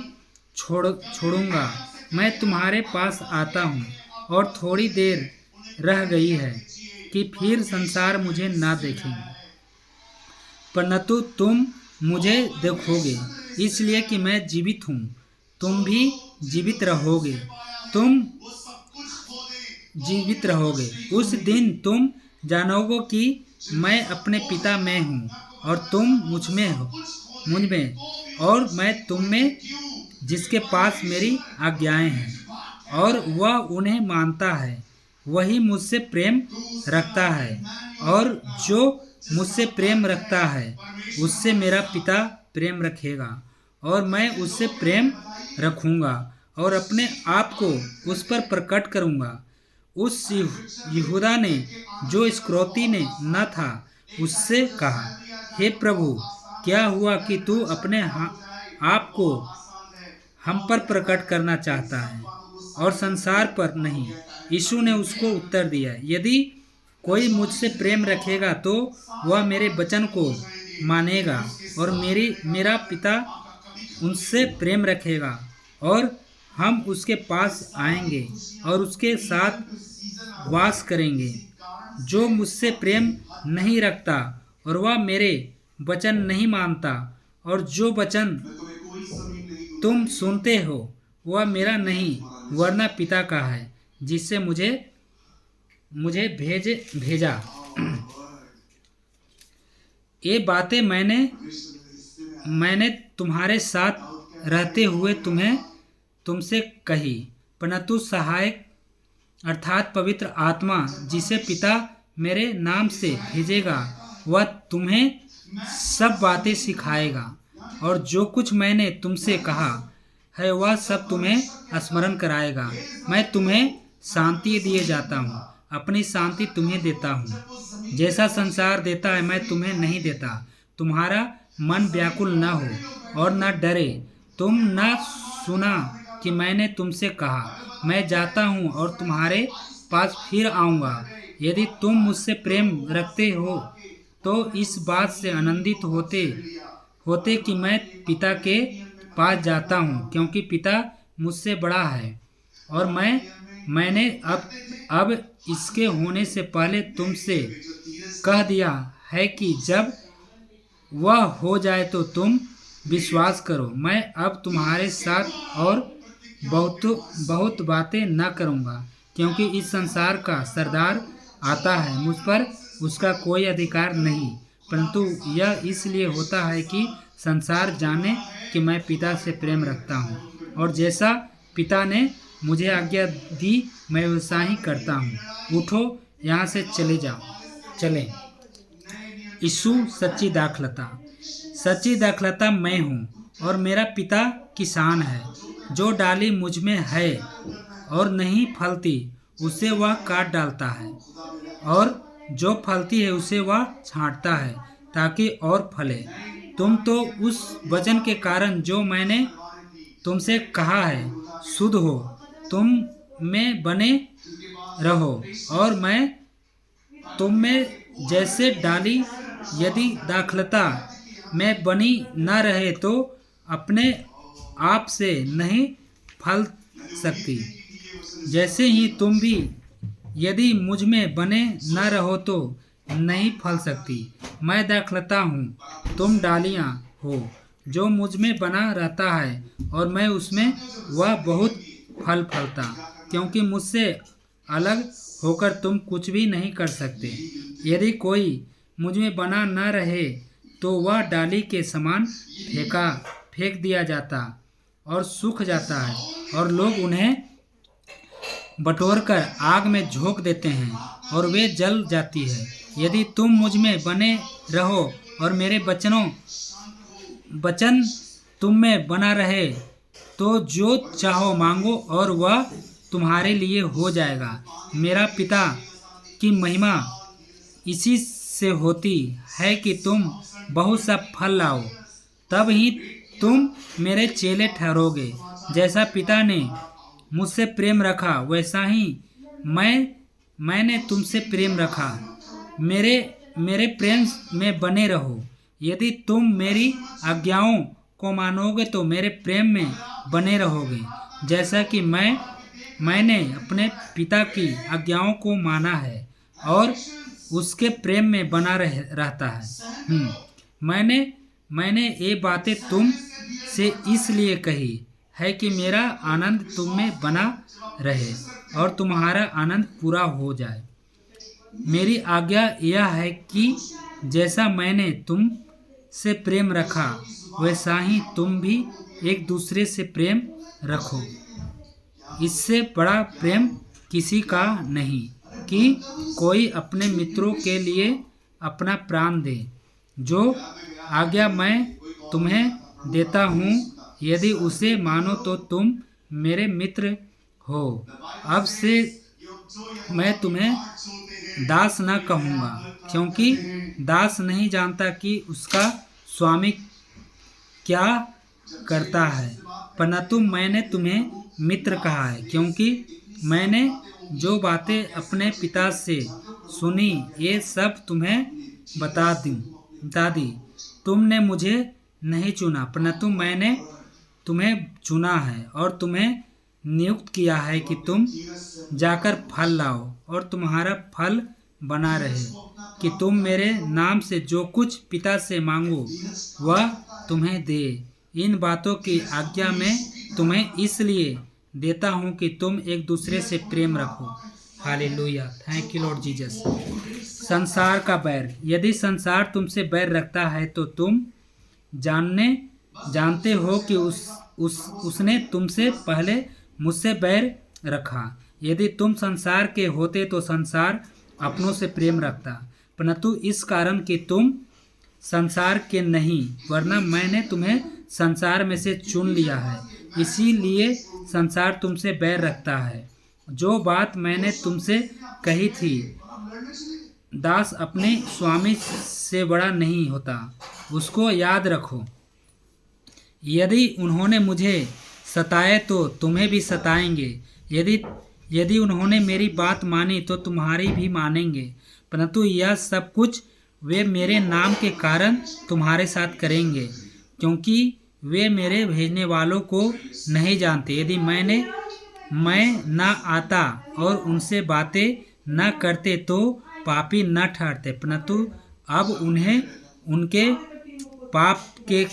छोड़ूंगा। मैं तुम्हारे पास आता हूँ और थोड़ी देर रह गई है कि फिर संसार मुझे ना देखेंगे, परंतु तुम मुझे देखोगे, इसलिए कि मैं जीवित हूँ। तुम भी जीवित रहोगे। तुम जीवित रहोगे। उस दिन तुम जानोगे कि मैं अपने पिता में हूँ और तुम मुझ में और मैं तुम में, जिसके पास मेरी आज्ञाएं हैं और वह उन्हें मानता है, वही मुझसे प्रेम रखता है। और जो मुझसे प्रेम रखता है उससे मेरा पिता प्रेम रखेगा और मैं उससे प्रेम रखूँगा और अपने आप को उस पर प्रकट करूँगा। उस यहूदा ने, जो इस्करियोती ने न था, उससे कहा, हे प्रभु, क्या हुआ कि तू अपने आप को हम पर प्रकट करना चाहता है और संसार पर नहीं? यीशु ने उसको उत्तर दिया, यदि कोई मुझसे प्रेम रखेगा तो वह मेरे वचन को मानेगा और मेरा पिता उनसे प्रेम रखेगा और हम उसके पास आएंगे और उसके साथ वास करेंगे। जो मुझसे प्रेम नहीं रखता और वह मेरे वचन नहीं मानता, और जो वचन तुम सुनते हो वह मेरा नहीं वरना पिता का है, जिससे मुझे भेजा। ये बातें मैंने तुम्हारे साथ रहते हुए तुमसे कही, परंतु सहायक अर्थात पवित्र आत्मा, जिसे पिता मेरे नाम से भेजेगा, वह तुम्हें सब बातें सिखाएगा और जो कुछ मैंने तुमसे कहा है वह सब तुम्हें स्मरण कराएगा। मैं तुम्हें शांति दिए जाता हूँ, अपनी शांति तुम्हें देता हूँ। जैसा संसार देता है मैं तुम्हें नहीं देता। तुम्हारा मन व्याकुल न हो और न डरे। तुम न सुना कि मैंने तुमसे कहा, मैं जाता हूँ और तुम्हारे पास फिर आऊँगा। यदि तुम मुझसे प्रेम रखते हो तो इस बात से आनंदित होते कि मैं पिता के पास जाता हूँ, क्योंकि पिता मुझसे बड़ा है और मैंने अब इसके होने से पहले तुमसे कह दिया है कि जब वह हो जाए तो तुम विश्वास करो। मैं अब तुम्हारे साथ और बहुत बातें न करूँगा, क्योंकि इस संसार का सरदार आता है। मुझ पर उसका कोई अधिकार नहीं, परंतु यह इसलिए होता है कि संसार जाने कि मैं पिता से प्रेम रखता हूँ और जैसा पिता ने मुझे आज्ञा दी मैं वैसा ही करता हूँ। उठो, यहाँ से चलें। यीशु सच्ची दाखलता मैं हूँ और मेरा पिता किसान है। जो डाली मुझ में है और नहीं फलती उसे वह काट डालता है, और जो फलती है उसे वह छांटता है ताकि और फले। तुम तो उस वचन के कारण जो मैंने तुमसे कहा है शुद्ध हो। तुम में बने रहो और मैं तुम में। जैसे डाली यदि दाखलता में बनी न रहे तो अपने आप से नहीं फल सकती, जैसे ही तुम भी यदि मुझ में बने न रहो तो नहीं फल सकती। मैं दाखलता हूँ, तुम डालियाँ हो। जो मुझ में बना रहता है और मैं उसमें, वह बहुत फल फलता, क्योंकि मुझसे अलग होकर तुम कुछ भी नहीं कर सकते। यदि कोई मुझ में बना न रहे तो वह डाली के समान फेंक दिया जाता और सूख जाता है, और लोग उन्हें बटोरकर आग में झोंक देते हैं और वे जल जाती है। यदि तुम मुझ में बने रहो और मेरे वचन तुम में बना रहे तो जो चाहो मांगो और वह तुम्हारे लिए हो जाएगा। मेरा पिता की महिमा इसी से होती है कि तुम बहुत सा फल लाओ, तब ही तुम मेरे चेले ठहरोगे। जैसा पिता ने मुझसे प्रेम रखा वैसा ही मैंने तुमसे प्रेम रखा, मेरे मेरे प्रेम में बने रहो। यदि तुम मेरी आज्ञाओं को मानोगे तो मेरे प्रेम में बने रहोगे, जैसा कि मैंने अपने पिता की आज्ञाओं को माना है और उसके प्रेम में बना रहता है। मैंने ये बातें तुम से इसलिए कही है कि मेरा आनंद तुम में बना रहे और तुम्हारा आनंद पूरा हो जाए। मेरी आज्ञा यह है कि जैसा मैंने तुम से प्रेम रखा वैसा ही तुम भी एक दूसरे से प्रेम रखो। इससे बड़ा प्रेम किसी का नहीं कि कोई अपने मित्रों के लिए अपना प्राण दे। जो आज्ञा मैं तुम्हें देता हूँ, यदि उसे मानो तो तुम मेरे मित्र हो। अब से मैं तुम्हें दास न कहूँगा, क्योंकि दास नहीं जानता कि उसका स्वामी क्या करता है, परंतु मैंने तुम्हें मित्र कहा है, क्योंकि मैंने जो बातें अपने पिता से सुनी ये सब तुम्हें बता दी। तुमने मुझे नहीं चुना, परंतु मैंने तुम्हें चुना है और तुम्हें नियुक्त किया है कि तुम जाकर फल लाओ और तुम्हारा फल बना रहे, कि तुम मेरे नाम से जो कुछ पिता से मांगो वह तुम्हें दे। इन बातों की आज्ञा मैं तुम्हें इसलिए देता हूँ कि तुम एक दूसरे से प्रेम रखो। Hallelujah, thank you Lord Jesus. संसार का बैर, यदि संसार तुमसे बैर रखता है तो तुम जानते हो कि उसने तुमसे पहले मुझसे बैर रखा। यदि तुम संसार के होते तो संसार अपनों से प्रेम रखता, परंतु इस कारण कि तुम संसार के नहीं वरना मैंने तुम्हें संसार में से चुन लिया है, इसीलिए संसार तुमसे बैर रखता है। जो बात मैंने तुमसे कही थी, दास अपने स्वामी से बड़ा नहीं होता, उसको याद रखो। यदि उन्होंने मुझे सताए तो तुम्हें भी सताएंगे, यदि उन्होंने मेरी बात मानी तो तुम्हारी भी मानेंगे, परंतु यह सब कुछ वे मेरे नाम के कारण तुम्हारे साथ करेंगे, क्योंकि वे मेरे भेजने वालों को नहीं जानते। यदि मैं न आता और उनसे बातें न करते तो पापी न ठहरते, परंतु अब उन्हें उनके पाप के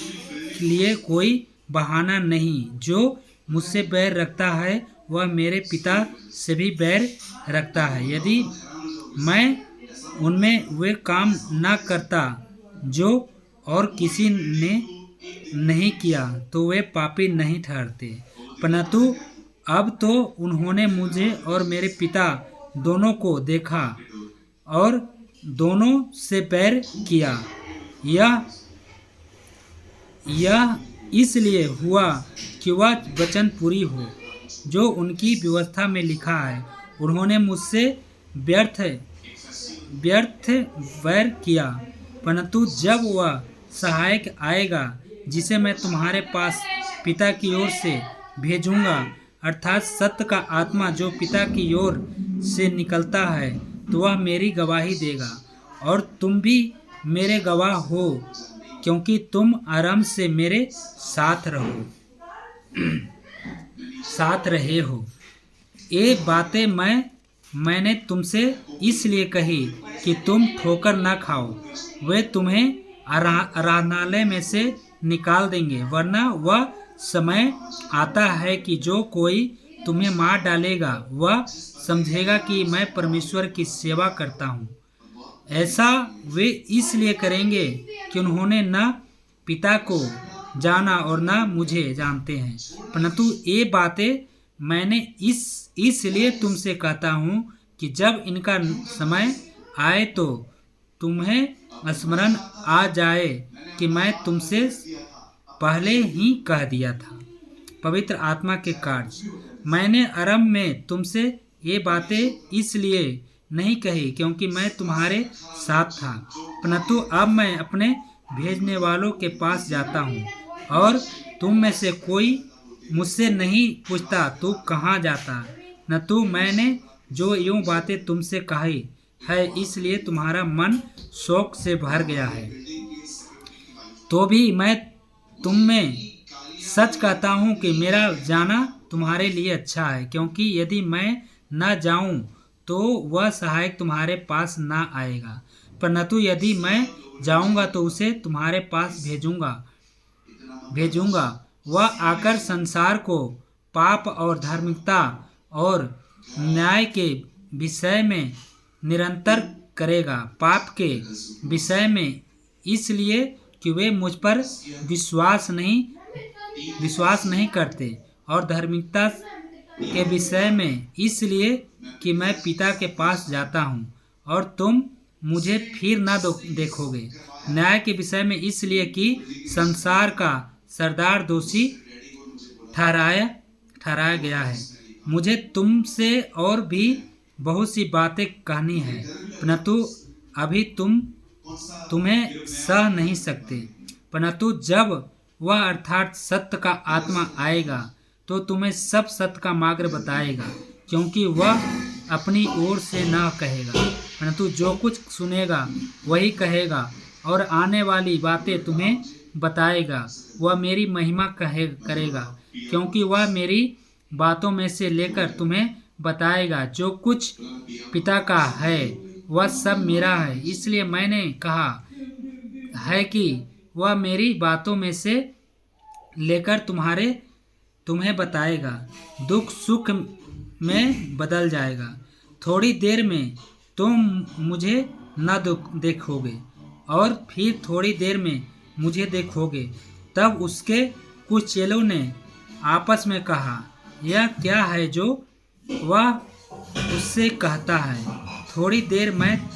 लिए कोई बहाना नहीं। जो मुझसे बैर रखता है वह मेरे पिता से भी बैर रखता है। यदि मैं उनमें वे काम न करता जो और किसी ने नहीं किया तो वे पापी नहीं ठहरते, परंतु अब तो उन्होंने मुझे और मेरे पिता दोनों को देखा और दोनों से बैर किया। यह इसलिए हुआ कि वह वचन पूरी हो जो उनकी व्यवस्था में लिखा है। उन्होंने मुझसे व्यर्थ बैर किया, परंतु जब वह सहायक आएगा जिसे मैं तुम्हारे पास पिता की ओर से भेजूंगा, अर्थात सत्य का आत्मा जो पिता की ओर से निकलता है, तो वह मेरी गवाही देगा। और तुम भी मेरे गवाह हो, क्योंकि तुम आरंभ से मेरे साथ रहे हो। ये बातें मैंने तुमसे इसलिए कही कि तुम ठोकर न खाओ। वे तुम्हें आराधनालय में से निकाल देंगे, वरना वह समय आता है कि जो कोई तुम्हें मार डालेगा वह समझेगा कि मैं परमेश्वर की सेवा करता हूँ। ऐसा वे इसलिए करेंगे कि उन्होंने न पिता को जाना और न मुझे जानते हैं। परंतु ये बातें मैंने इसलिए तुमसे कहता हूँ कि जब इनका समय आए तो तुम्हें स्मरण आ जाए कि मैं तुमसे पहले ही कह दिया था। पवित्र आत्मा के कार्य, मैंने आरंभ में तुमसे ये बातें इसलिए नहीं कही क्योंकि मैं तुम्हारे साथ था, परंतु अब मैं अपने भेजने वालों के पास जाता हूँ और तुम में से कोई मुझसे नहीं पूछता तू कहाँ जाता, न तो मैंने जो यूं बातें तुमसे कही है, इसलिए तुम्हारा मन शोक से भर गया है। तो भी मैं तुम में सच कहता हूँ कि मेरा जाना तुम्हारे लिए अच्छा है, क्योंकि यदि मैं न जाऊँ तो वह सहायक तुम्हारे पास न आएगा, परंतु यदि मैं जाऊँगा तो उसे तुम्हारे पास भेजूँगा। वह आकर संसार को पाप और धार्मिकता और न्याय के विषय में निरंतर करेगा। पाप के विषय में इसलिए कि वे मुझ पर विश्वास नहीं करते, और धार्मिकता के विषय में इसलिए कि मैं पिता के पास जाता हूँ और तुम मुझे फिर न देखोगे। न्याय के विषय में इसलिए कि संसार का सरदार दोषी ठहराया गया है। मुझे तुमसे और भी बहुत सी बातें कहनी है, परंतु अभी तुम्हें सह नहीं सकते। परंतु जब वह अर्थात सत्य का आत्मा आएगा तो तुम्हें सब सत्य का मार्ग बताएगा, क्योंकि वह अपनी ओर से न कहेगा, परंतु जो कुछ सुनेगा वही कहेगा, और आने वाली बातें तुम्हें बताएगा। वह मेरी महिमा करेगा, क्योंकि वह मेरी बातों में से लेकर तुम्हें बताएगा। जो कुछ पिता का है वह सब मेरा है, इसलिए मैंने कहा है कि वह मेरी बातों में से लेकर तुम्हें बताएगा। दुख सुख में बदल जाएगा। थोड़ी देर में तुम मुझे न देखोगे और फिर थोड़ी देर में मुझे देखोगे। तब उसके कुछ चेलों ने आपस में कहा, यह क्या है जो वह उससे कहता है, थोड़ी देर में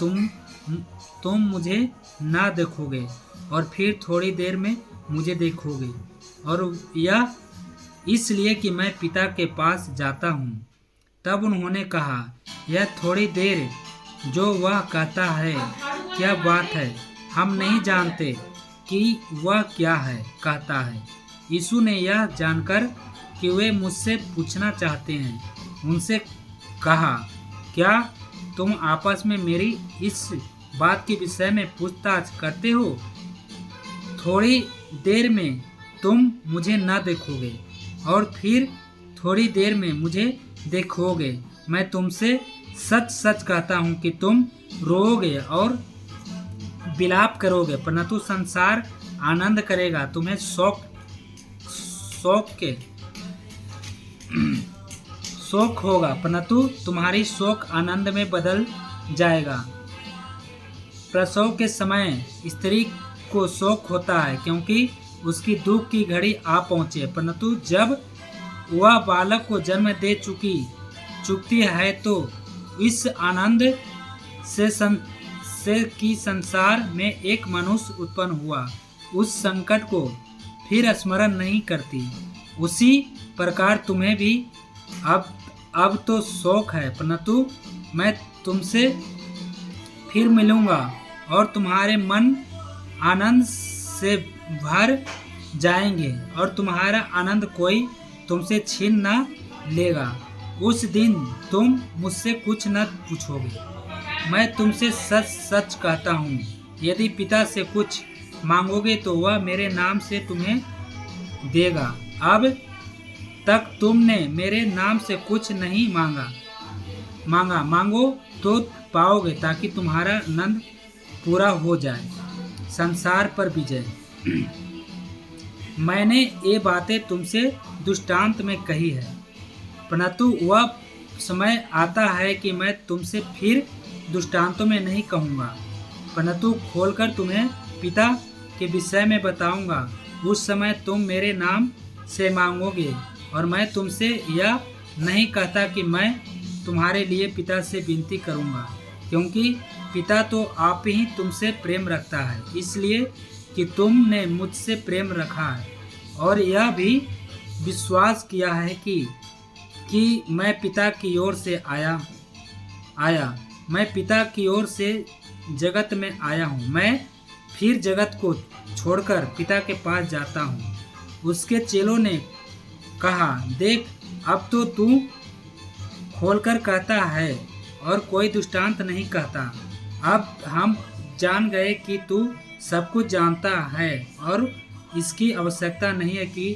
तुम मुझे ना देखोगे और फिर थोड़ी देर में मुझे देखोगे, और यह इसलिए कि मैं पिता के पास जाता हूँ। तब उन्होंने कहा, यह थोड़ी देर जो वह कहता है क्या बात है? हम नहीं जानते कि वह क्या है कहता है। यीशु ने यह जानकर कि वे मुझसे पूछना चाहते हैं, उनसे कहा, क्या तुम आपस में मेरी इस बात के विषय में पूछताछ करते हो? थोड़ी देर में तुम मुझे न देखोगे और फिर थोड़ी देर में मुझे देखोगे। मैं तुमसे सच सच कहता हूँ कि तुम रोओगे और विलाप करोगे, परंतु संसार आनंद करेगा। तुम्हें शोक होगा, परंतु तुम्हारी शोक आनंद में बदल जाएगा। प्रसव के समय स्त्री को शोक होता है, क्योंकि उसकी दुख की घड़ी आ पहुँचे, परंतु जब वह बालक को जन्म दे चुकती है तो इस आनंद से कि संसार में एक मनुष्य उत्पन्न हुआ, उस संकट को फिर स्मरण नहीं करती। उसी प्रकार तुम्हें भी अब तो शोक है, परंतु मैं तुमसे फिर मिलूंगा और तुम्हारे मन आनंद से भर जाएंगे और तुम्हारा आनंद कोई तुमसे छीन न लेगा। उस दिन तुम मुझसे कुछ न पूछोगे। मैं तुमसे सच सच कहता हूँ, यदि पिता से कुछ मांगोगे तो वह मेरे नाम से तुम्हें देगा। अब तक तुमने मेरे नाम से कुछ नहीं मांगा। मांगो तो पाओगे, ताकि तुम्हारा आनंद पूरा हो जाए। संसार पर विजय। मैंने ये बातें तुमसे दृष्टांत में कही है, परंतु वह समय आता है कि मैं तुमसे फिर दृष्टांतों में नहीं कहूँगा, परंतु खोलकर तुम्हें पिता के विषय में बताऊँगा। उस समय तुम मेरे नाम से मांगोगे, और मैं तुमसे यह नहीं कहता कि मैं तुम्हारे लिए पिता से विनती करूँगा, क्योंकि पिता तो आप ही तुमसे प्रेम रखता है, इसलिए कि तुमने मुझसे प्रेम रखा है और यह भी विश्वास किया है कि मैं पिता की ओर से आया। मैं पिता की ओर से जगत में आया हूँ। मैं फिर जगत को छोड़कर पिता के पास जाता हूँ। उसके चेलों ने कहा, देख, अब तो तू खोलकर कहता है और कोई दृष्टांत नहीं कहता। अब हम जान गए कि तू सब कुछ जानता है और इसकी आवश्यकता नहीं है कि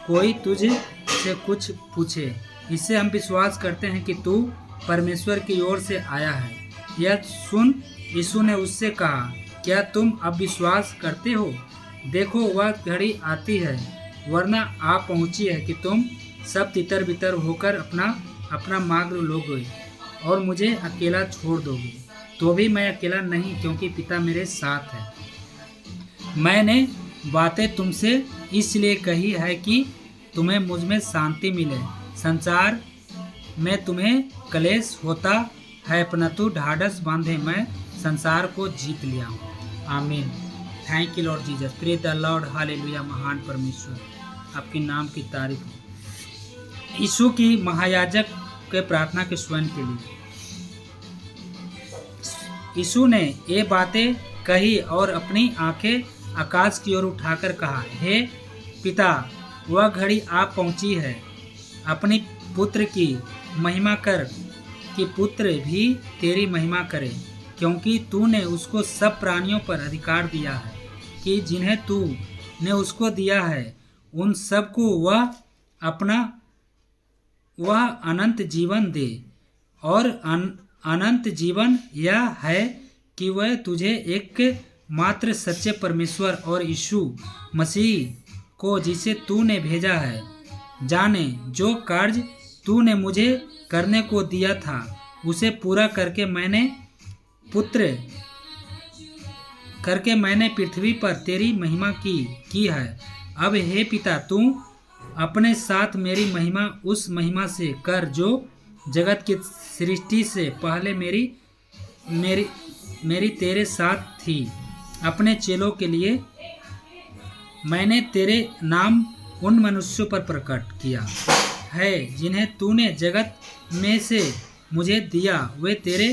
कोई तुझे से कुछ पूछे। इससे हम विश्वास करते हैं कि तू परमेश्वर की ओर से आया है। यह सुन यीशु ने उससे कहा, क्या तुम अब विश्वास करते हो? देखो वह घड़ी आती है, वरना आ पहुंची है कि तुम सब तितर बितर होकर अपना अपना मार्ग लोगे और मुझे अकेला छोड़ दोगे। तो भी मैं अकेला नहीं, क्योंकि पिता मेरे साथ है। मैंने बातें तुमसे इसलिए कही है कि तुम्हें मुझ में शांति मिले। संसार में तुम्हें क्लेश होता है, परंतु ढाढ़स बांधे, मैं संसार को जीत लिया हूँ। आमीन। Thank you Lord Jesus. Praise the Lord. Hallelujah. महान परमेश्वर, आपके नाम की तारीफ हो। यीशु की महायाजक के प्रार्थना के स्वयं के लिए यीशु ने ये बातें कही और अपनी आंखें आकाश की ओर उठाकर कहा, हे पिता, वह घड़ी आ पहुंची है। अपनी पुत्र की महिमा कर कि पुत्र भी तेरी महिमा करे, क्योंकि तूने उसको सब प्राणियों पर अधिकार दिया है कि जिन्हें तूने उसको दिया है उन सबको वह अनंत जीवन दे। और अनंत जीवन यह है कि वह तुझे एक मात्र सच्चे परमेश्वर और यीशु मसीह को, जिसे तूने भेजा है, जाने। जो कार्य तूने मुझे करने को दिया था उसे पूरा करके मैंने पृथ्वी पर तेरी महिमा की है। अब हे पिता, तू अपने साथ मेरी महिमा उस महिमा से कर जो जगत की सृष्टि से पहले मेरी तेरे साथ थी। अपने चेलों के लिए मैंने तेरे नाम उन मनुष्यों पर प्रकट किया है जिन्हें तूने जगत में से मुझे दिया। वे तेरे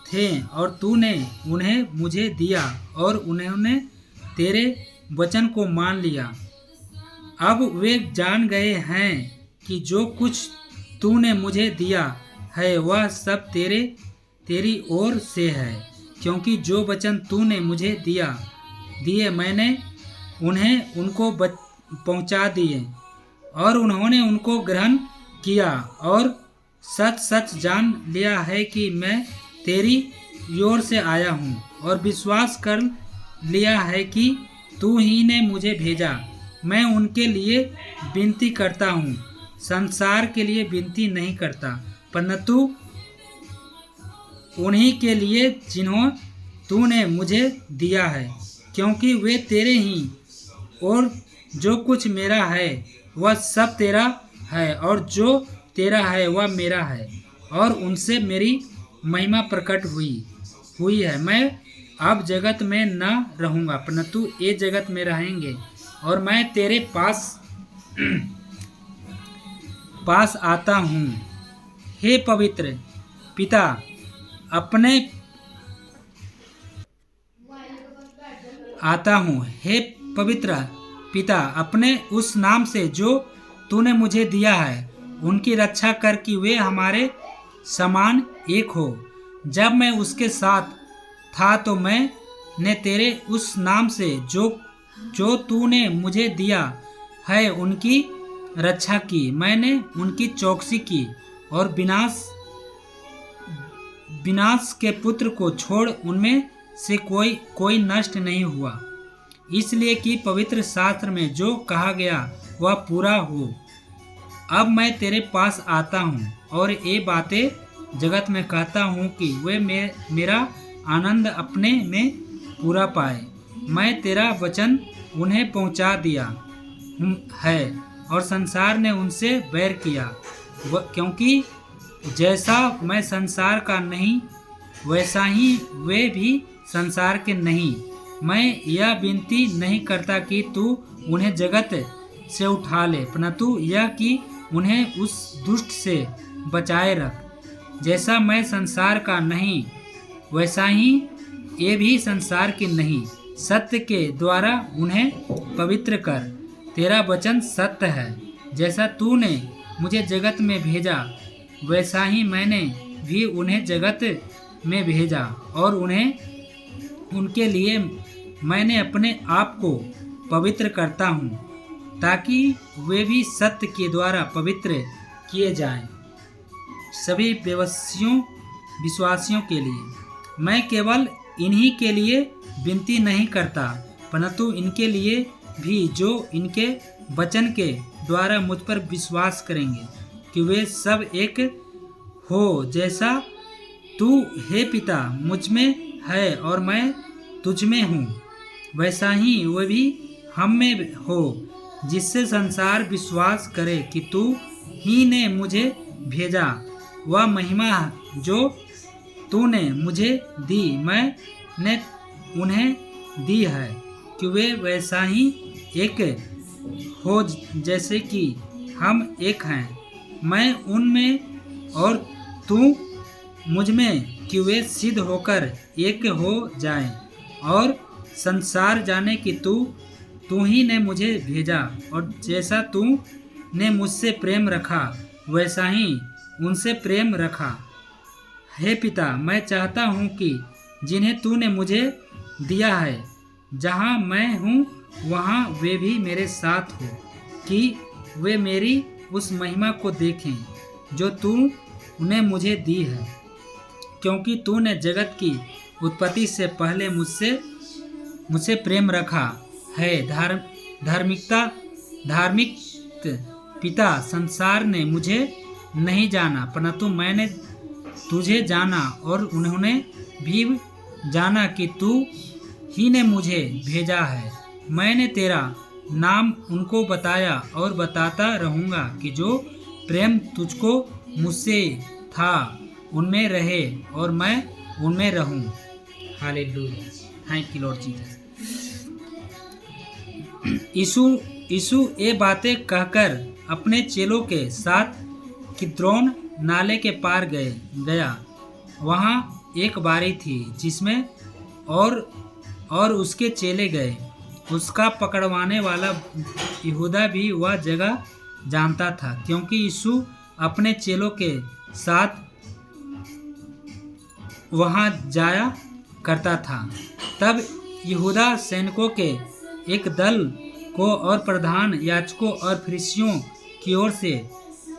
थे और तूने उन्हें मुझे दिया और उन्होंने तेरे वचन को मान लिया। अब वे जान गए हैं कि जो कुछ तूने मुझे दिया है वह सब तेरी ओर से है, क्योंकि जो वचन तूने मुझे दिए मैंने उन्हें उनको पहुंचा दिए और उन्होंने उनको ग्रहण किया और सच सच जान लिया है कि मैं तेरी ओर से आया हूँ और विश्वास कर लिया है कि तू ही ने मुझे भेजा। मैं उनके लिए विनती करता हूँ, संसार के लिए विनती नहीं करता, परंतु उन्हीं के लिए जिन्हों तूने मुझे दिया है, क्योंकि वे तेरे ही और जो कुछ मेरा है वह सब तेरा है और जो तेरा है वह मेरा है और उनसे मेरी महिमा प्रकट हुई है। मैं अब जगत में न रहूँगा, परंतु ये जगत में रहेंगे और मैं तेरे पास आता हूँ। हे पवित्र पिता, हे पवित्र पिता, अपने उस नाम से जो तूने मुझे दिया है उनकी रक्षा कर कि वे हमारे समान एक हो। जब मैं उसके साथ था तो मैंने तेरे उस नाम से जो तूने मुझे दिया है उनकी रक्षा की। मैंने उनकी चौकसी की और विनाश के पुत्र को छोड़ उनमें से कोई नष्ट नहीं हुआ, इसलिए कि पवित्र शास्त्र में जो कहा गया वह पूरा हो। अब मैं तेरे पास आता हूँ और ये बातें जगत में कहता हूँ कि वे मेरा आनंद अपने में पूरा पाए। मैं तेरा वचन उन्हें पहुँचा दिया है और संसार ने उनसे बैर किया, क्योंकि जैसा मैं संसार का नहीं वैसा ही वे भी संसार के नहीं। मैं यह विनती नहीं करता कि तू उन्हें जगत से उठा ले, परंतु यह कि उन्हें उस दुष्ट से बचाए रख। जैसा मैं संसार का नहीं वैसा ही ये भी संसार के नहीं। सत्य के द्वारा उन्हें पवित्र कर। तेरा वचन सत्य है। जैसा तूने मुझे जगत में भेजा वैसा ही मैंने भी उन्हें जगत में भेजा, और उनके लिए मैंने अपने आप को पवित्र करता हूँ, ताकि वे भी सत्य के द्वारा पवित्र किए जाएं। सभी विश्वासियों के लिए मैं केवल इन्हीं के लिए विनती नहीं करता, परंतु इनके लिए भी जो इनके वचन के द्वारा मुझ पर विश्वास करेंगे, कि वे सब एक हो, जैसा तू हे पिता मुझ में है और मैं तुझ में हूँ, वैसा ही वे भी हम में हो, जिससे संसार विश्वास करे कि तू ही ने मुझे भेजा। वह महिमा जो तूने मुझे दी मैंने उन्हें दी है, कि वे वैसा ही एक हो जैसे कि हम एक हैं, मैं उनमें और तू मुझ में, कि वे सिद्ध होकर एक हो जाएं, और संसार जाने कि तू ही ने मुझे भेजा, और जैसा तू ने मुझसे प्रेम रखा वैसा ही उनसे प्रेम रखा। हे पिता, मैं चाहता हूँ कि जिन्हें तूने मुझे दिया है, जहाँ मैं हूँ वहाँ वे भी मेरे साथ हो, कि वे मेरी उस महिमा को देखें जो तूने मुझे दी है, क्योंकि तूने जगत की उत्पत्ति से पहले मुझसे प्रेम रखा है। धार्मिक पिता, संसार ने मुझे नहीं जाना, परंतु मैंने तुझे जाना, और उन्होंने भी जाना कि तू ही ने मुझे भेजा है। मैंने तेरा नाम उनको बताया और बताता रहूँगा, कि जो प्रेम तुझको मुझसे था उनमें रहे और मैं उनमें रहूँ। Hallelujah, thank you Lord Jesus. यीशु ये बातें कहकर अपने चेलों के साथ किद्रोन नाले के पार गया। वहाँ एक बारी थी जिसमें और उसके चेले गए। उसका पकड़वाने वाला यहूदा भी वह जगह जानता था, क्योंकि यीशु अपने चेलों के साथ वहाँ जाया करता था। तब यहूदा सैनिकों के एक दल को और प्रधान याजकों और फरीसियों की ओर से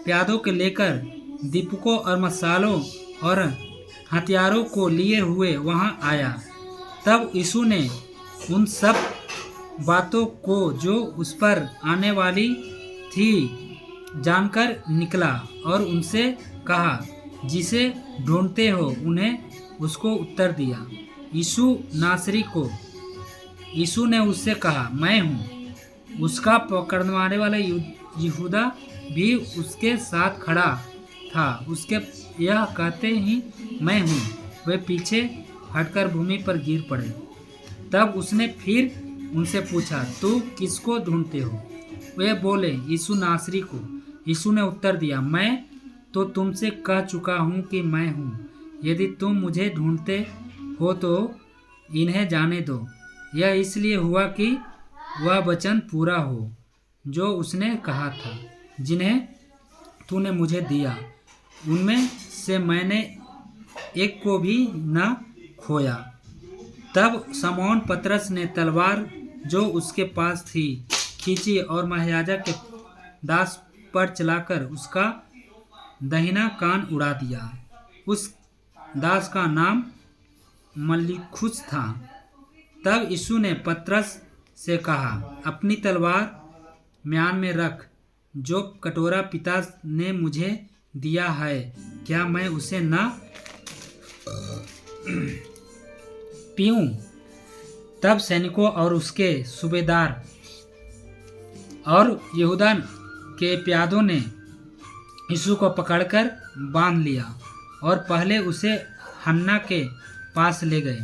प्यादों के लेकर दीपकों और मसालों और हथियारों को लिए हुए वहाँ आया। तब यीशु ने उन सब बातों को जो उस पर आने वाली थी जानकर निकला और उनसे कहा, जिसे ढूंढते हो उन्हें उसको उत्तर दिया, यीशु ने उससे कहा, मैं हूँ। उसका पकड़वाने वाला यहूदा भी उसके साथ खड़ा था। उसके यह कहते ही मैं हूँ, वे पीछे हटकर भूमि पर गिर पड़े। तब उसने फिर उनसे पूछा, तू किसको ढूंढते हो? वे बोले, यीशु नासरी को। यीशु ने उत्तर दिया, मैं तो तुमसे कह चुका हूँ कि मैं हूँ। यदि तुम मुझे ढूंढते हो तो इन्हें जाने दो। यह इसलिए हुआ कि वह वचन पूरा हो जो उसने कहा था, जिन्हें तूने मुझे दिया उनमें से मैंने एक को भी न खोया। तब शमौन पतरस ने तलवार जो उसके पास थी खींची और महायाजक के दास पर चलाकर उसका दाहिना कान उड़ा दिया। उस दास का नाम मलखुस था। तब यीशु ने पतरस से कहा, अपनी तलवार म्यान में रख। जो कटोरा पिता ने मुझे दिया है, क्या मैं उसे न पीऊं? तब सैनिकों और उसके सूबेदार और यहूदा के प्यादों ने यीशु को पकड़कर बांध लिया और पहले उसे हन्ना के पास ले गए,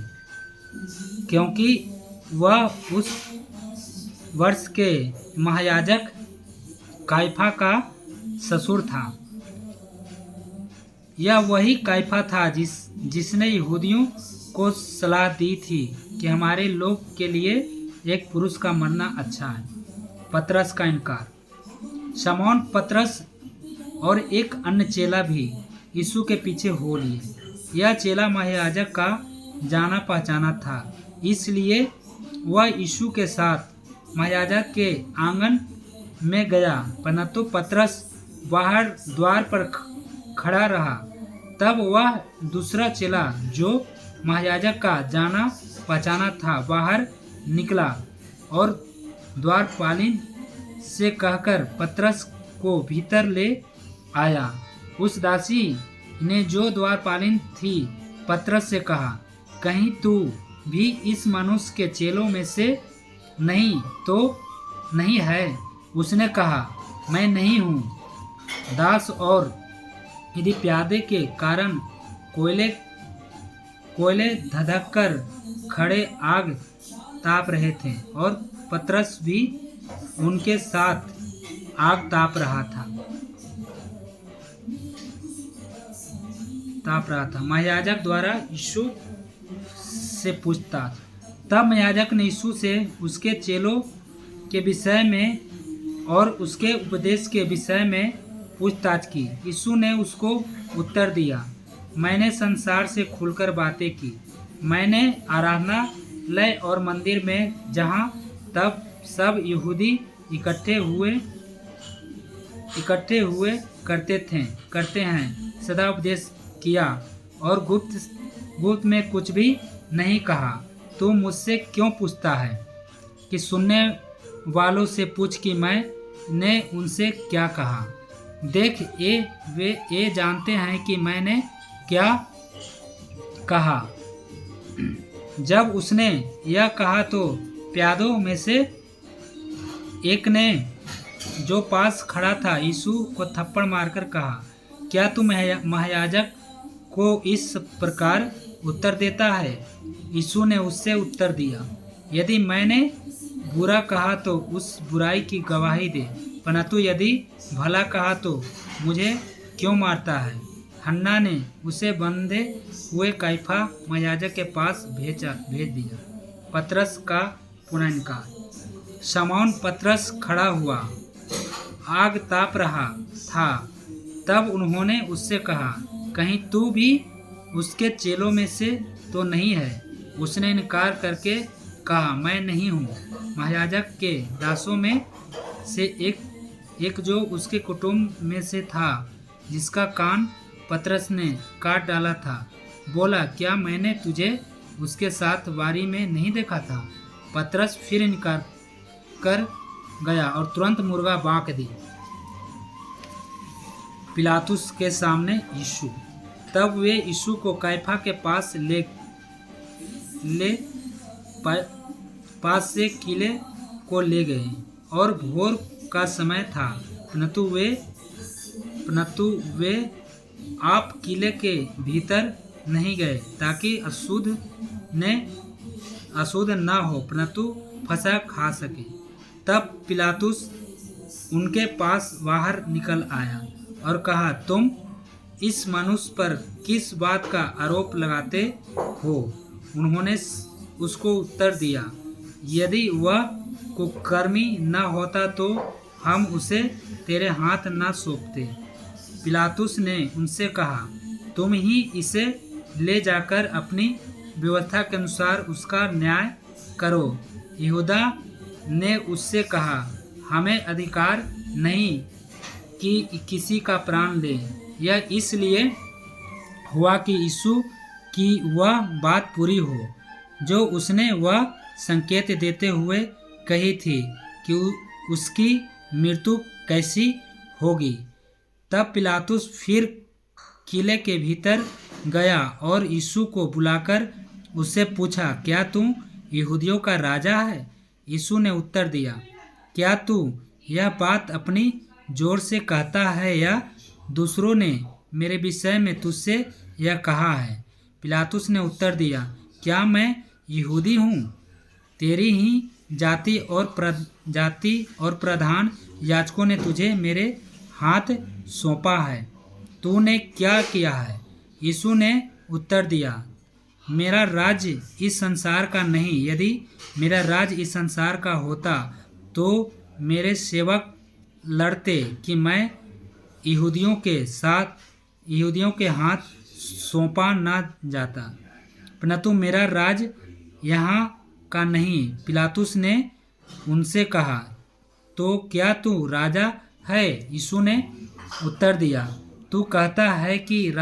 क्योंकि वह उस वर्ष के महायाजक काइफा का ससुर था। यह वही काइफा था जिसने यहूदियों को सलाह दी थी कि हमारे लोग के लिए एक पुरुष का मरना अच्छा है। पतरस का इनकार। शमौन पतरस और एक अन्य चेला भी यीशु के पीछे हो लिए। यह चेला महायाजक का जाना पहचाना था, इसलिए वह यीशु के साथ महायाजक के आंगन में गया, परंतु पतरस बाहर द्वार पर खड़ा रहा। तब वह दूसरा चेला जो महायाजक का जाना पहचाना था बाहर निकला और द्वारपालिन से कहकर पतरस को भीतर ले आया। उस दासी ने जो द्वारपालिन थी पतरस से कहा, कहीं तू भी इस मनुष्य के चेलों में से नहीं तो नहीं है? उसने कहा, मैं नहीं हूँ। दास और यदि प्यादे के कारण कोयले धधककर खड़े आग ताप रहे थे और पतरस भी उनके साथ आग ताप रहा था। महायाजक द्वारा यीशु से पूछताछ। तब महायाजक ने यीशु से उसके चेलों के विषय में और उसके उपदेश के विषय में पूछताछ की। यीशु ने उसको उत्तर दिया, मैंने संसार से खुलकर बातें की। मैंने आराधनालय और मंदिर में जहाँ तब सब यहूदी इकट्ठे हुए करते हैं सदा उपदेश किया और गुप्त में कुछ भी नहीं कहा। तू मुझसे क्यों पूछता है? कि सुनने वालों से पूछ कि मैंने उनसे क्या कहा। देख, वे जानते हैं कि मैंने क्या कहा। जब उसने यह कहा तो प्यादों में से एक ने जो पास खड़ा था यीशु को थप्पड़ मारकर कहा, क्या तू महायाजक को इस प्रकार उत्तर देता है? यीशु ने उससे उत्तर दिया, यदि मैंने बुरा कहा तो उस बुराई की गवाही दे, परंतु यदि भला कहा तो मुझे क्यों मारता है? हन्ना ने उसे बंधे हुए कैफा महायाजक के पास भेज दिया। पतरस का पुनर्इनकार। शमौन पतरस खड़ा हुआ, आग ताप रहा था। तब उन्होंने उससे कहा, कहीं तू भी उसके चेलों में से तो नहीं है? उसने इनकार करके कहा, मैं नहीं हूँ। महायाजक के दासों में से एक जो उसके कुटुंब में से था, जिसका कान पतरस ने काट डाला था, बोला, क्या मैंने तुझे उसके साथ बारी में नहीं देखा था? पतरस फिर इनकार कर गया और तुरंत मुर्गा बांक दी। पिलातुस के सामने यीशु। तब वे यीशु को कैफा के पास पास से किले को ले गए और भोर का समय था, परंतु वे आप किले के भीतर नहीं गए ताकि अशुद्ध न हो, परंतु फसह खा सके। तब पिलातुस उनके पास बाहर निकल आया और कहा, तुम इस मनुष्य पर किस बात का आरोप लगाते हो? उन्होंने उसको उत्तर दिया, यदि वह कुकर्मी न होता तो हम उसे तेरे हाथ न सौंपते। पिलातुस ने उनसे कहा, तुम ही इसे ले जाकर अपनी व्यवस्था के अनुसार उसका न्याय करो। यहूदा ने उससे कहा, हमें अधिकार नहीं कि किसी का प्राण लें। यह इसलिए हुआ कि यीशु की वह बात पूरी हो जो उसने वह संकेत देते हुए कही थी कि उसकी मृत्यु कैसी होगी। तब पिलातुस फिर किले के भीतर गया और यीशु को बुलाकर उससे पूछा, क्या तू यहूदियों का राजा है? यीशु ने उत्तर दिया, क्या तू यह बात अपनी जोर से कहता है या दूसरों ने मेरे विषय में तुझसे यह कहा है? पिलातुस ने उत्तर दिया, क्या मैं यहूदी हूँ? तेरी ही जाति और प्रधान याजकों ने तुझे मेरे हाथ सौंपा है। तूने क्या किया है? यीशु ने उत्तर दिया, मेरा राज्य इस संसार का नहीं। यदि मेरा राज्य इस संसार का होता तो मेरे सेवक लड़ते कि मैं यहूदियों के साथ यहूदियों के हाथ सौंपा न जाता, परंतु मेरा राज यहाँ का नहीं। पिलातुस ने उनसे कहा, तो क्या तू राजा है? यीशु ने उत्तर दिया, तू कहता है कि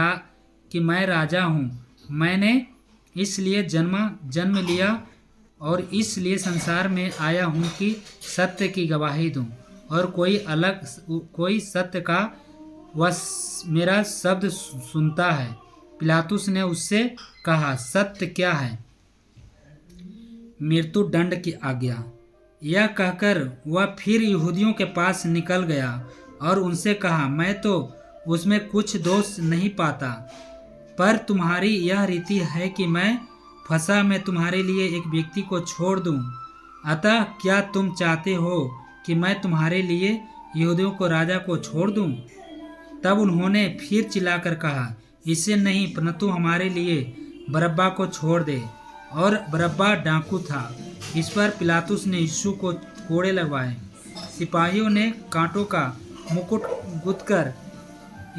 मैं राजा हूँ। मैंने इसलिए जन्म लिया और इसलिए संसार में आया हूँ कि सत्य की गवाही दूँ, और कोई सत्य का वह मेरा शब्द सुनता है। पिलातुस ने उससे कहा, सत्य क्या है? मृत्यु दंड की आज्ञा। यह कहकर वह फिर यहूदियों के पास निकल गया और उनसे कहा, मैं तो उसमें कुछ दोष नहीं पाता, पर तुम्हारी यह रीति है कि मैं फसह में तुम्हारे लिए एक व्यक्ति को छोड़ दूं। अतः क्या तुम चाहते हो कि मैं तुम्हारे लिए यहूदियों को राजा को छोड़ दूं? तब उन्होंने फिर चिल्लाकर कहा, इससे नहीं, परंतु हमारे लिए बरअब्बा को छोड़ दे। और बरअब्बा डाकू था। इस पर पिलातुस ने यीशु को कोड़े लगवाए। सिपाहियों ने कांटों का मुकुट गुथकर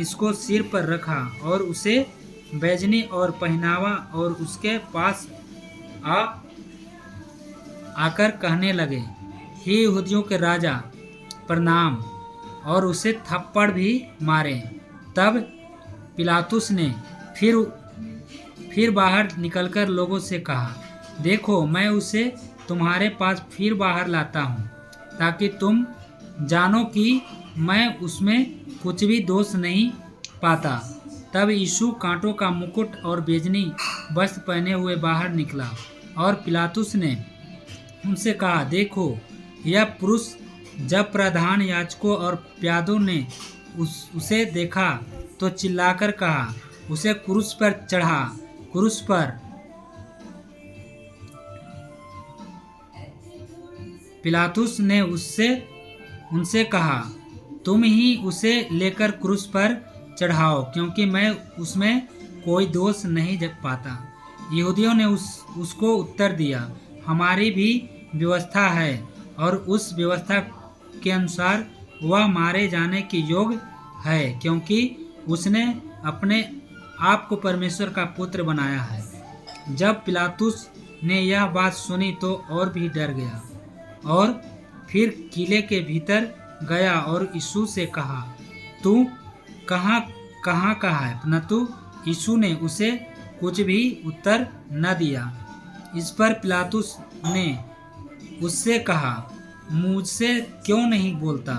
इसको सिर पर रखा और उसे बैजनी और पहनावा और उसके पास आकर कहने लगे, हे यहूदियों के राजा, प्रणाम, और उसे थप्पड़ भी मारे। तब पिलातुस ने फिर बाहर निकलकर लोगों से कहा, देखो, मैं उसे तुम्हारे पास फिर बाहर लाता हूँ, ताकि तुम जानो कि मैं उसमें कुछ भी दोष नहीं पाता। तब यीशु कांटों का मुकुट और बेजनी वस्त्र पहने हुए बाहर निकला, और पिलातुस ने उनसे कहा, देखो, यह पुरुष। जब प्रधान याजकों और प्यादों ने उसे देखा तो चिल्लाकर कहा, उसे क्रूस पर चढ़ा, क्रूस पर। पिलातुस ने उनसे कहा, तुम ही उसे लेकर क्रूस पर चढ़ाओ, क्योंकि मैं उसमें कोई दोष नहीं जग पाता। यहूदियों ने उसको उत्तर दिया, हमारी भी व्यवस्था है, और उस व्यवस्था के अनुसार वह मारे जाने के योग्य है, क्योंकि उसने अपने आप को परमेश्वर का पुत्र बनाया है। जब पिलातुस ने यह बात सुनी तो और भी डर गया, और फिर किले के भीतर गया और यीशु से कहा, तू कहाँ का है? परंतु यीशु ने उसे कुछ भी उत्तर न दिया। इस पर पिलातुस ने उससे कहा, मुझसे क्यों नहीं बोलता?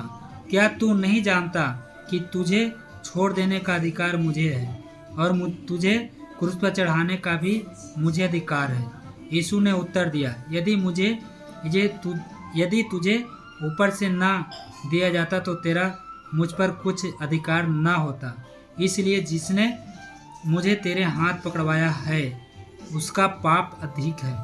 क्या तू नहीं जानता कि तुझे छोड़ देने का अधिकार मुझे है, और तुझे क्रूस पर चढ़ाने का भी मुझे अधिकार है? यीशु ने उत्तर दिया, यदि तुझे ऊपर से ना दिया जाता तो तेरा मुझ पर कुछ अधिकार ना होता। इसलिए जिसने मुझे तेरे हाथ पकड़वाया है उसका पाप अधिक है।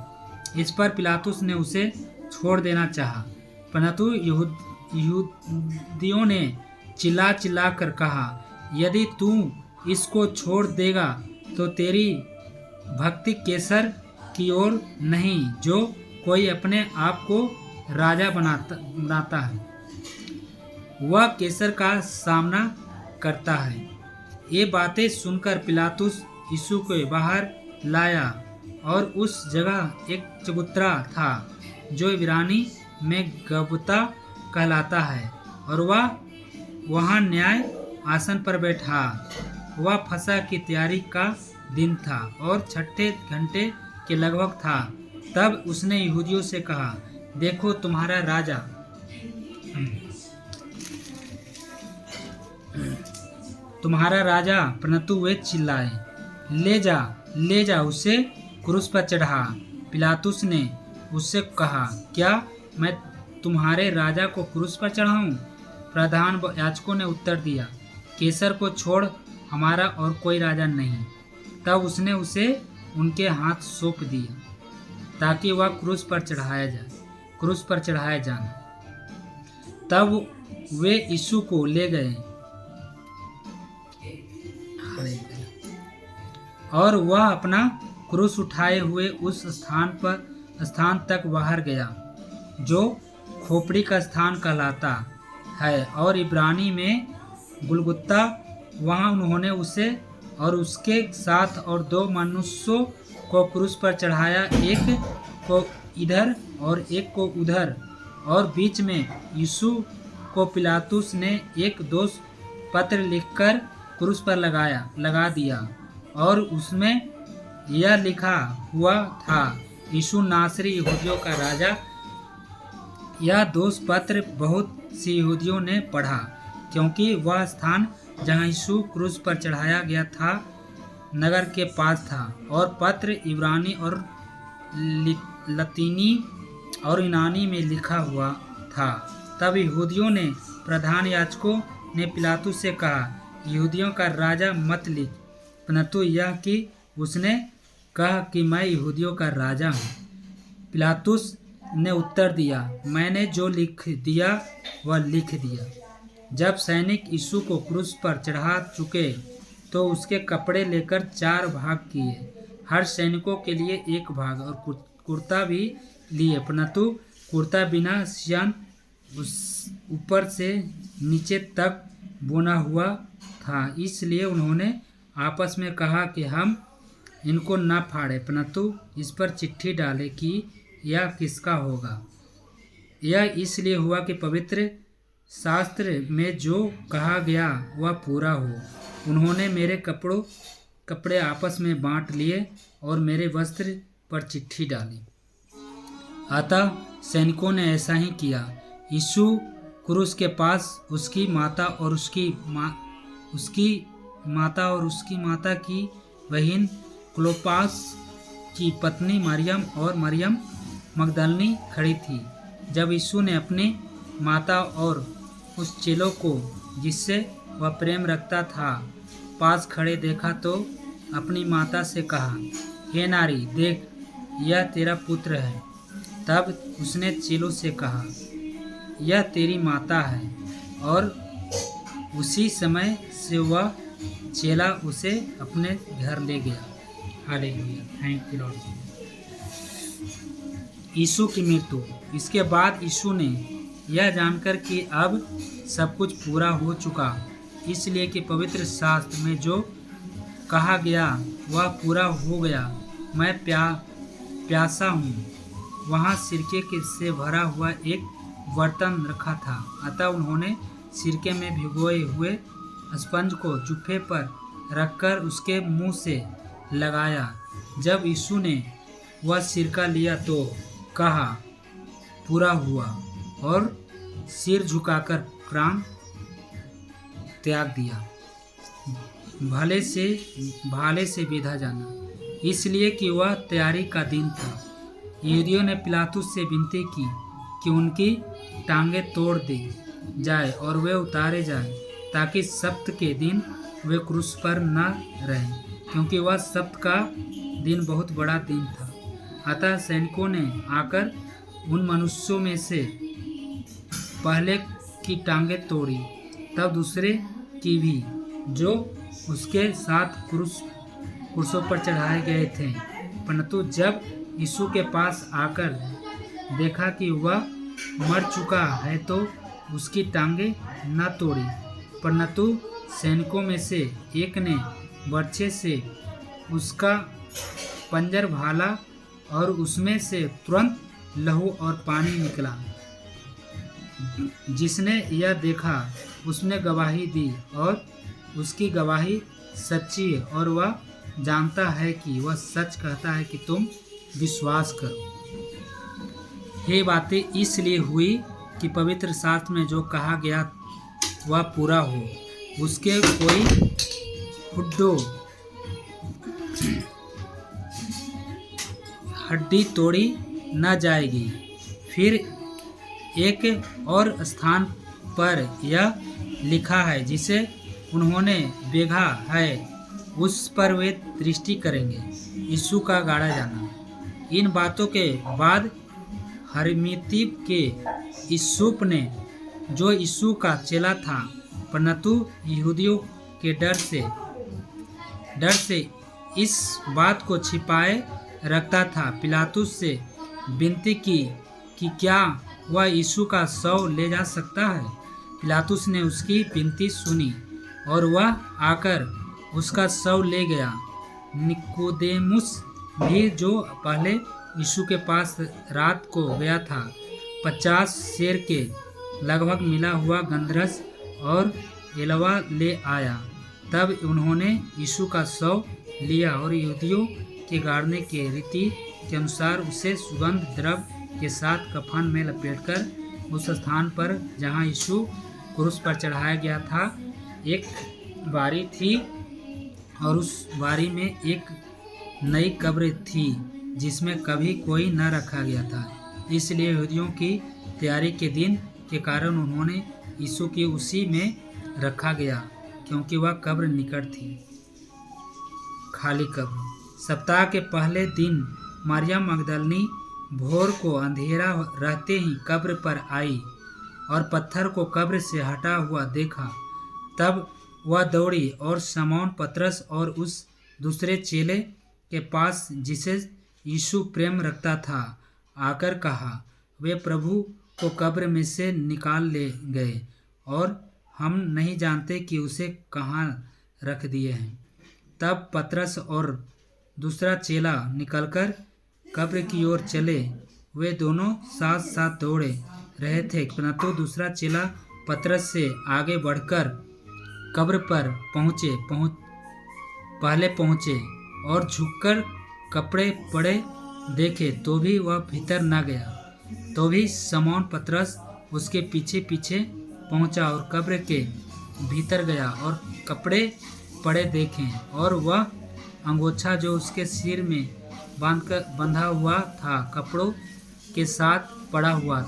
इस पर पिलातुस ने उसे छोड़ देना चाहा, परंतु यहूदियों ने चिल्ला कर कहा, यदि तू इसको छोड़ देगा तो तेरी भक्ति कैसर की ओर नहीं, जो कोई अपने आप को राजा बनाता है, वह कैसर का सामना करता है। ये बातें सुनकर पिलातुस यीशु को बाहर लाया, और उस जगह एक चबूतरा था जो इब्रानी में गब्बता कहलाता है, और वह वहाँ न्याय आसन पर बैठा। वह फसह की तैयारी का दिन था और छठे घंटे के लगभग था। तब उसने यहूदियों से कहा, देखो, तुम्हारा राजा। तुम्हारा राजा। परंतु वे चिल्लाए, ले जा, उसे क्रूस पर चढ़ा। पिलातुस ने उससे कहा, क्या मैं तुम्हारे राजा को क्रूस पर चढ़ाऊं? प्रधान याजकों ने उत्तर दिया, कैसर को छोड़ हमारा और कोई राजा नहीं। तब उसने उसे उनके हाथ सौंप दिया, ताकि वह क्रूस पर चढ़ाया जाना। तब वे यीशु को ले गए, और वह अपना क्रूस उठाए हुए उस स्थान तक बाहर गया जो खोपड़ी का स्थान कहलाता है, और इब्रानी में गुलगुता वहाँ उन्होंने उसे और उसके साथ और 2 मनुष्यों को क्रूस पर चढ़ाया, एक को इधर और एक को उधर, और बीच में यीशु को पिलातुस ने एक दोष पत्र लिखकर क्रूस पर लगा दिया, और उसमें यह लिखा हुआ था, यीशु नासरी यहूदियों का राजा। यह दोष पत्र बहुत सी यहूदियों ने पढ़ा, क्योंकि वह स्थान जहाँ यीशु क्रूस पर चढ़ाया गया था नगर के पास था, और पत्र इब्रानी और लतीनी और यूनानी में लिखा हुआ था। तब यहूदियों ने प्रधान याजकों ने पिलातुस से कहा, यहूदियों का राजा मत लिख, परंतु यह कि उसने कहा कि मैं यहूदियों का राजा हूँ। पिलातुस ने उत्तर दिया, मैंने जो लिख दिया वह लिख दिया। जब सैनिक यीशु को क्रूस पर चढ़ा चुके तो उसके कपड़े लेकर 4 भाग किए, हर सैनिकों के लिए 1 भाग, और कुर्ता भी लिए, परंतु कुर्ता बिना सियान ऊपर से नीचे तक बुना हुआ था। इसलिए उन्होंने आपस में कहा कि हम इनको न फाड़े, परंतु इस पर चिट्ठी डालें कि यह किसका होगा। यह इसलिए हुआ कि पवित्र शास्त्र में जो कहा गया वह पूरा हो। उन्होंने मेरे कपड़े आपस में बांट लिए और मेरे वस्त्र पर चिट्ठी डाली। अतः सैनिकों ने ऐसा ही किया। यीशु क्रूस के पास उसकी माता और उसकी माता की बहन क्लोपास की पत्नी मरियम और मरियम मगदलनी खड़ी थी। जब यीशु ने अपनी माता और उस चेलों को जिससे वह प्रेम रखता था पास खड़े देखा तो अपनी माता से कहा, हे नारी, देख, यह तेरा पुत्र है। तब उसने चेलों से कहा, यह तेरी माता है, और उसी समय से वह चेला उसे अपने घर ले गया। Hallelujah, thank you Lord. यीशु की मृत्यु। इसके बाद यीशु ने यह जानकर कि अब सब कुछ पूरा हो चुका, इसलिए कि पवित्र शास्त्र में जो कहा गया वह पूरा हो गया, मैं प्यासा हूँ। वहाँ सिरके से भरा हुआ एक बर्तन रखा था, अतः उन्होंने सिरके में भिगोए हुए स्पंज को जुफे पर रखकर उसके मुंह से लगाया। जब यीशु ने वह सिरका लिया तो कहा, पूरा हुआ, और सिर झुकाकर प्राण त्याग दिया। भाले से विदा जाना, इसलिए कि वह तैयारी का दिन था। यहूदियों ने पिलातुस से विनती की कि उनकी टांगें तोड़ दी जाए और वे उतारे जाएं, ताकि सब्त के दिन वे क्रूस पर न रहें, क्योंकि वह सब्त का दिन बहुत बड़ा दिन था। अतः सैनिकों ने आकर उन मनुष्यों में से पहले की टांगें तोड़ी, तब दूसरे की भी, जो उसके साथ क्रूसों पर चढ़ाए गए थे। परंतु जब यीशु के पास आकर देखा कि वह मर चुका है तो उसकी टांगें न तोड़ी, परंतु सैनिकों में से एक ने बर्छे से उसका पंजर भाला और उसमें से तुरंत लहू और पानी निकला। जिसने यह देखा उसने गवाही दी, और उसकी गवाही सच्ची है, और वह जानता है कि वह सच कहता है कि तुम विश्वास करो। ये बातें इसलिए हुई कि पवित्र शास्त्र में जो कहा गया वह पूरा हो, उसके कोई हड्डी तोड़ी न जाएगी। फिर एक और स्थान पर यह लिखा है, जिसे उन्होंने देखा है उस पर वे दृष्टि करेंगे। यीशु का गाड़ा जाना। इन बातों के बाद हरमिती के यूसुफ ने, जो यीशु का चेला था परंतु यहूदियों के डर से इस बात को छिपाए रखता था, पिलातुस से विनती की कि क्या वह यीशु का शव ले जा सकता है। पिलातुस ने उसकी विनती सुनी और वह आकर उसका शव ले गया। निकोदेमुस भी जो पहले यीशु के पास रात को गया था, 50 शेर के लगभग मिला हुआ गंधरस और एलवा ले आया। तब उन्होंने यीशु का शव लिया और यहूदियों के गाड़ने के रीति के अनुसार उसे सुगंध द्रव के साथ कफन में लपेटकर उस स्थान पर जहाँ यीशु क्रूस पर चढ़ाया गया था, एक बारी थी और उस बारी में एक नई कब्र थी जिसमें कभी कोई न रखा गया था। इसलिए यहूदियों की तैयारी के दिन के कारण उन्होंने यीशु की उसी में रखा गया, क्योंकि वह कब्र निकट थी, खाली कब्र। सप्ताह के पहले दिन मरियम मगदलिनी भोर को अंधेरा रहते ही कब्र पर आई और पत्थर को कब्र से हटा हुआ देखा। तब वह दौड़ी और शमौन पतरस और उस दूसरे चेले के पास जिसे यीशु प्रेम रखता था आकर कहा, वे प्रभु को कब्र में से निकाल ले गए और हम नहीं जानते कि उसे कहाँ रख दिए हैं। तब पतरस और दूसरा चेला निकलकर कब्र की ओर चले। वे दोनों साथ साथ दौड़े रहे थे, परंतु दूसरा चेला पतरस से आगे बढ़कर कब्र पर पहले पहुँचे और झुककर कपड़े पड़े देखे तो भी वह भीतर न गया। तो भी शमौन पतरस उसके पीछे पीछे पहुंचा और कब्र के भीतर गया और कपड़े पड़े देखे, और वह अंगोछा जो उसके सिर में बंधा हुआ था कपड़ों के साथ पड़ा हुआ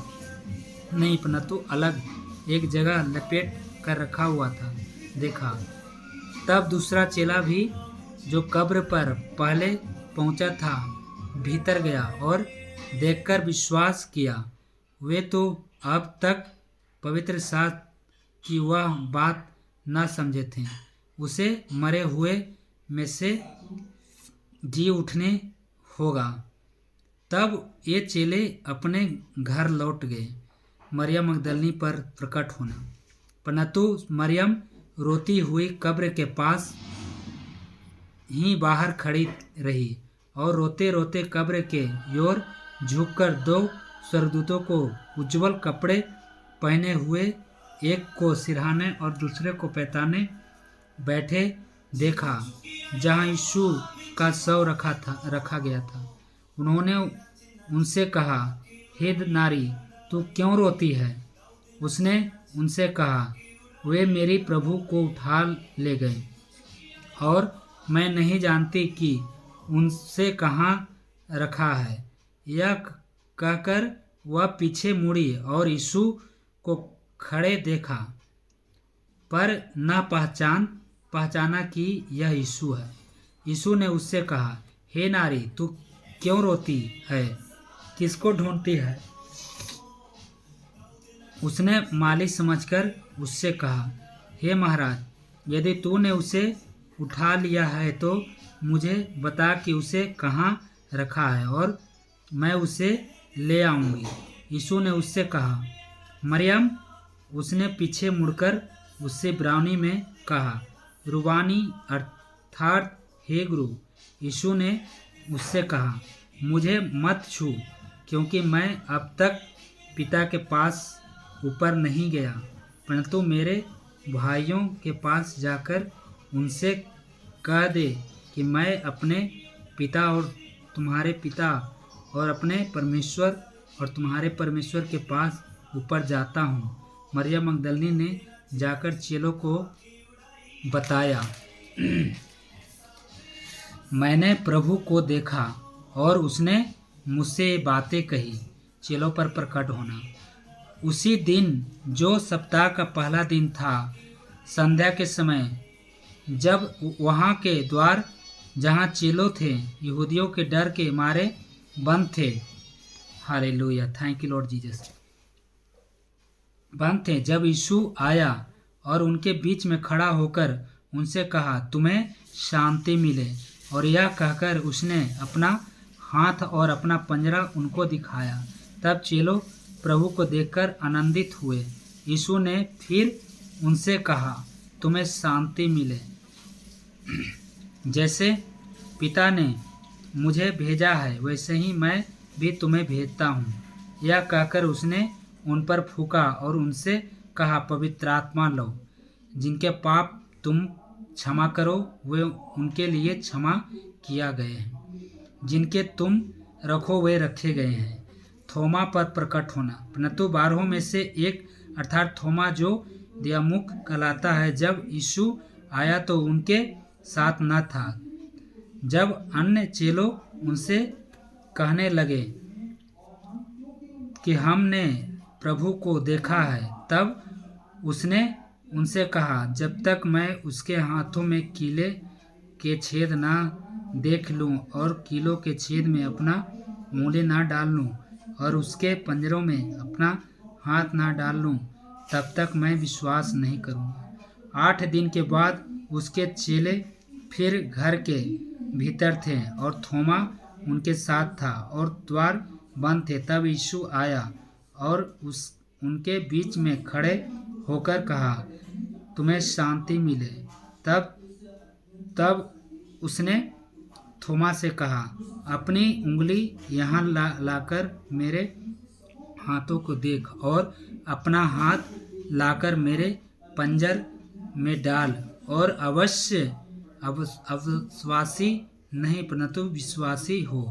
नहीं, परंतु अलग एक जगह लपेट कर रखा हुआ था, देखा। तब दूसरा चेला भी जो कब्र पर पहले पहुंचा था भीतर गया और देखकर विश्वास किया। वे तो अब तक पवित्र शास्त्र की वह बात न समझे थे, उसे मरे हुए में से जी उठने होगा। तब ये चेले अपने घर लौट गए। मरियम मगदलिनी पर प्रकट होना। परंतु मरियम रोती हुई कब्र के पास ही बाहर खड़ी रही और रोते रोते कब्र के ओर झुककर दो स्वर्गदूतों को उज्जवल कपड़े पहने हुए, एक को सिरहाने और दूसरे को पैताने बैठे देखा, जहाँ यीशु का शव रखा गया था। उन्होंने उनसे कहा, हे नारी, तू क्यों रोती है? उसने उनसे कहा, वे मेरी प्रभु को उठा ले गए और मैं नहीं जानती कि उनसे कहाँ रखा है। यह कहकर वह पीछे मुड़ी और यीशु को खड़े देखा, पर न पहचाना कि यह यीशु है। यीशु ने उससे कहा, हे नारी, तू क्यों रोती है? किसको ढूंढती है? उसने माली समझकर उससे कहा, हे महाराज, यदि तूने उसे उठा लिया है तो मुझे बता कि उसे कहाँ रखा है और मैं उसे ले आऊँगी। यीशु ने उससे कहा, मरियम। उसने पीछे मुड़कर उससे इब्रानी में कहा, रुबानी, अर्थात हे गुरु। यीशु ने उससे कहा, मुझे मत छू, क्योंकि मैं अब तक पिता के पास ऊपर नहीं गया, परंतु मेरे भाइयों के पास जाकर उनसे कह दे कि मैं अपने पिता और तुम्हारे पिता और अपने परमेश्वर और तुम्हारे परमेश्वर के पास ऊपर जाता हूँ। मरियम मगदलिनी ने जाकर चेलों को बताया, मैंने प्रभु को देखा और उसने मुझसे बातें कही। चेलों पर प्रकट होना। उसी दिन जो सप्ताह का पहला दिन था, संध्या के समय, जब वहाँ के द्वार जहाँ चेलों थे यहूदियों के डर के मारे बंद थे, hallelujah, thank you Lord Jesus, बंद थे, जब यीशु आया और उनके बीच में खड़ा होकर उनसे कहा, तुम्हें शांति मिले, और यह कहकर उसने अपना हाथ और अपना पंजरा उनको दिखाया। तब चेलों प्रभु को देखकर आनंदित हुए। यीशु ने फिर उनसे कहा, तुम्हें शांति मिले। जैसे पिता ने मुझे भेजा है वैसे ही मैं भी तुम्हें भेजता हूँ। यह कहकर उसने उन पर फूंका और उनसे कहा, पवित्र आत्मा लो। जिनके पाप तुम क्षमा करो वे उनके लिए क्षमा किया गए हैं, जिनके तुम रखो वे रखे गए हैं। थोमा पर प्रकट होना। परंतु 12 में से एक अर्थात थोमा जो दियामुख कहलाता है, जब यीशु आया तो उनके साथ न था। जब अन्य चेलों उनसे कहने लगे कि हमने प्रभु को देखा है, तब उसने उनसे कहा, जब तक मैं उसके हाथों में कीले के छेद ना देख लूं और कीलों के छेद में अपना उंगली ना डाल लूं और उसके पंजरों में अपना हाथ ना डाल लूं, तब तक मैं विश्वास नहीं करूंगा। 8 दिन के बाद उसके चेले फिर घर के भीतर थे और थोमा उनके साथ था और द्वार बंद थे। तब यीशु आया और उनके बीच में खड़े होकर कहा, तुम्हें शांति मिले। तब उसने थोमा से कहा, अपनी उंगली यहाँ लाकर मेरे हाथों को देख और अपना हाथ लाकर मेरे पंजर में डाल और अवश्य अविश्वासी नहीं परंतु विश्वासी हो।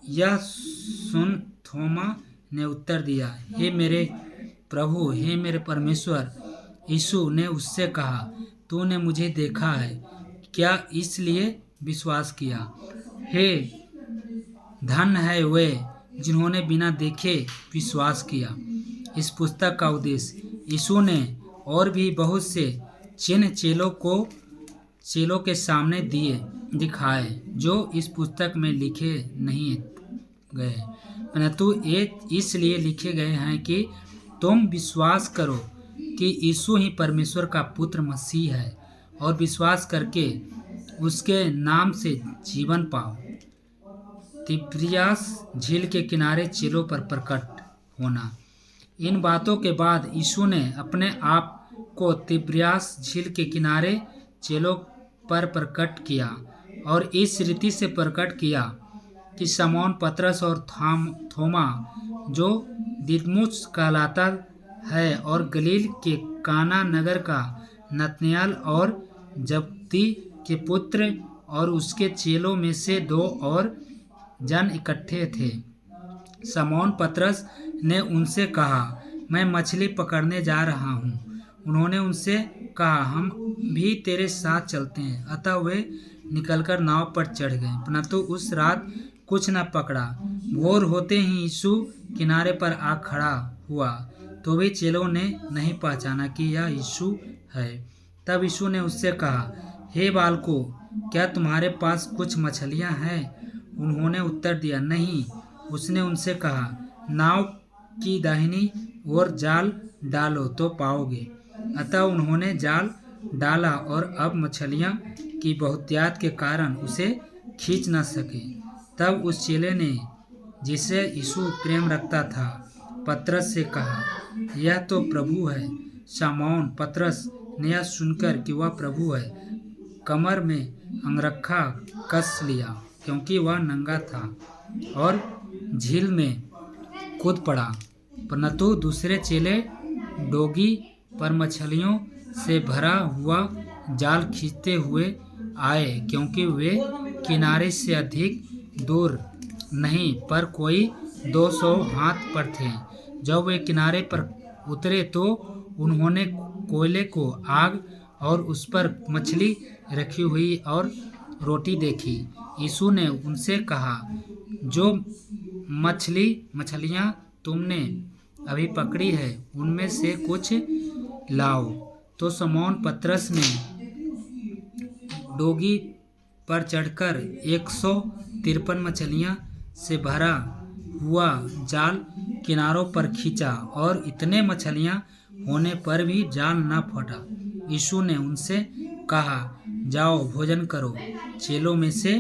यह सुन थोमा ने उत्तर दिया, हे मेरे प्रभु, हे मेरे परमेश्वर। यीशु ने उससे कहा, तूने मुझे देखा है, क्या इसलिए विश्वास किया? हे धन्य है वे जिन्होंने बिना देखे विश्वास किया। इस पुस्तक का उद्देश्य। यीशु ने और भी बहुत से चिन्ह चेलों के सामने दिखाए जो इस पुस्तक में लिखे नहीं गए, परंतु ये इसलिए लिखे गए हैं कि तुम विश्वास करो कि यीशु ही परमेश्वर का पुत्र मसीह है और विश्वास करके उसके नाम से जीवन पाओ। तिब्रियास झील के किनारे चेलों पर प्रकट होना। इन बातों के बाद यीशु ने अपने आप को तिब्रियास झील के किनारे चेलों पर प्रकट किया और इस रीति से प्रकट किया कि शमौन पतरस और थोमा जो दिदमुस कहलाता है और गलील के काना नगर का नतनएल और जब्दी के पुत्र और उसके चेलों में से 2 और जन इकट्ठे थे। शमौन पतरस ने उनसे कहा, मैं मछली पकड़ने जा रहा हूँ। उन्होंने उनसे कहा, हम भी तेरे साथ चलते हैं। अतः वे निकलकर नाव पर चढ़ गए, परंतु उस रात कुछ न पकड़ा। भोर होते ही यीशु किनारे पर आ खड़ा हुआ, तो भी चेलों ने नहीं पहचाना कि यह यीशु है। तब यीशु ने उससे कहा, हे बालकों, क्या तुम्हारे पास कुछ मछलियां हैं? उन्होंने उत्तर दिया, नहीं। उसने उनसे कहा, नाव की दाहिनी ओर जाल डालो तो पाओगे। अतः उन्होंने जाल डाला और अब मछलियां की बहुतायत के कारण उसे खींच न सके। तब उस चेले ने, जिसे यीशु प्रेम रखता था, पतरस से कहा, यह तो प्रभु है। शमौन पतरस ने यह सुनकर कि वह प्रभु है, कमर में अंगरखा कस लिया, क्योंकि वह नंगा था, और झील में कूद पड़ा। परंतु दूसरे चेले डोगी पर मछलियों से भरा हुआ जाल खींचते हुए आए, क्योंकि वे किनारे से अधिक दूर नहीं पर कोई 200 हाथ पर थे। जब वे किनारे पर उतरे तो उन्होंने कोयले को आग और उस पर मछली रखी हुई और रोटी देखी। यीशु ने उनसे कहा, जो मछलियाँ तुमने अभी पकड़ी है उनमें से कुछ लाओ। तो शमौन पतरस ने डोगी पर चढ़कर 153 मछलियां से भरा हुआ जाल किनारों पर खींचा और इतने मछलियां होने पर भी जाल न फटा। यीशु ने उनसे कहा, जाओ भोजन करो। चेलों में से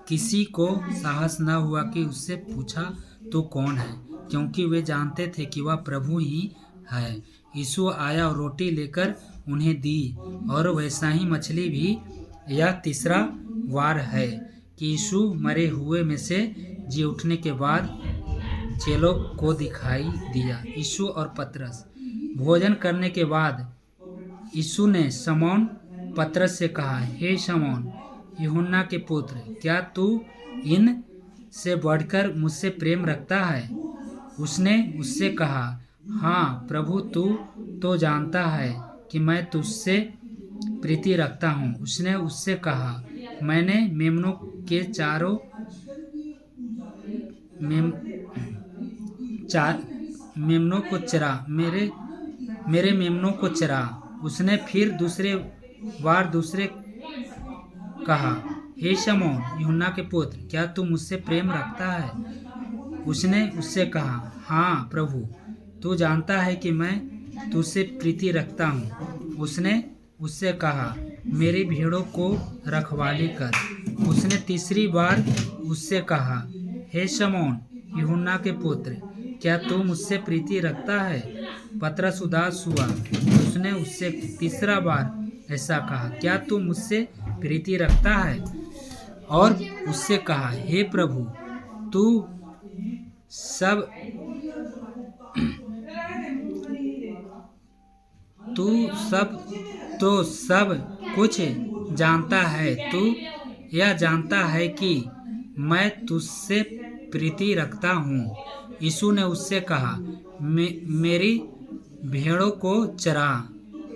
किसी को साहस न हुआ कि उससे पूछा तो कौन है, क्योंकि वे जानते थे कि वह प्रभु ही है। यीशु आया और रोटी लेकर उन्हें दी। और वैसा ही मछली भी यह तीसरा वार है कि यीशु मरे हुए में से जी उठने के बाद चेलों को दिखाई दिया। यीशु और पतरस। भोजन करने के बाद यीशु ने शमौन पतरस से कहा, हे शमौन यूहन्ना के पुत्र, क्या तू इन से बढ़कर मुझसे प्रेम रखता है? उसने उससे कहा, हाँ प्रभु, तू तो जानता है कि मैं तुझसे प्रीति रखता हूँ। उसने उससे कहा, मैंने मेमनों के मेमनों को चरा, मेरे मेमनों को चरा। उसने फिर दूसरे कहा, हे शमौन यूहन्ना के पुत्र, क्या तू मुझसे प्रेम रखता है? उसने उससे कहा, हाँ प्रभु, तू जानता है कि मैं तुझसे प्रीति रखता हूँ। उसने उससे कहा, मेरी भेड़ों को रखवाली कर। उसने तीसरी बार उससे कहा, हे शमौन यूहन्ना के पुत्र, क्या तू मुझसे प्रीति रखता है? पतरस उदास हुआ। उसने उससे तीसरा बार ऐसा कहा, क्या तू मुझसे प्रीति रखता है? और उससे कहा, हे प्रभु, तू सब कुछ जानता है। तू यह जानता है कि मैं तुझसे प्रीति रखता हूँ। यीशु ने उससे कहा, मेरी भेड़ों को चरा।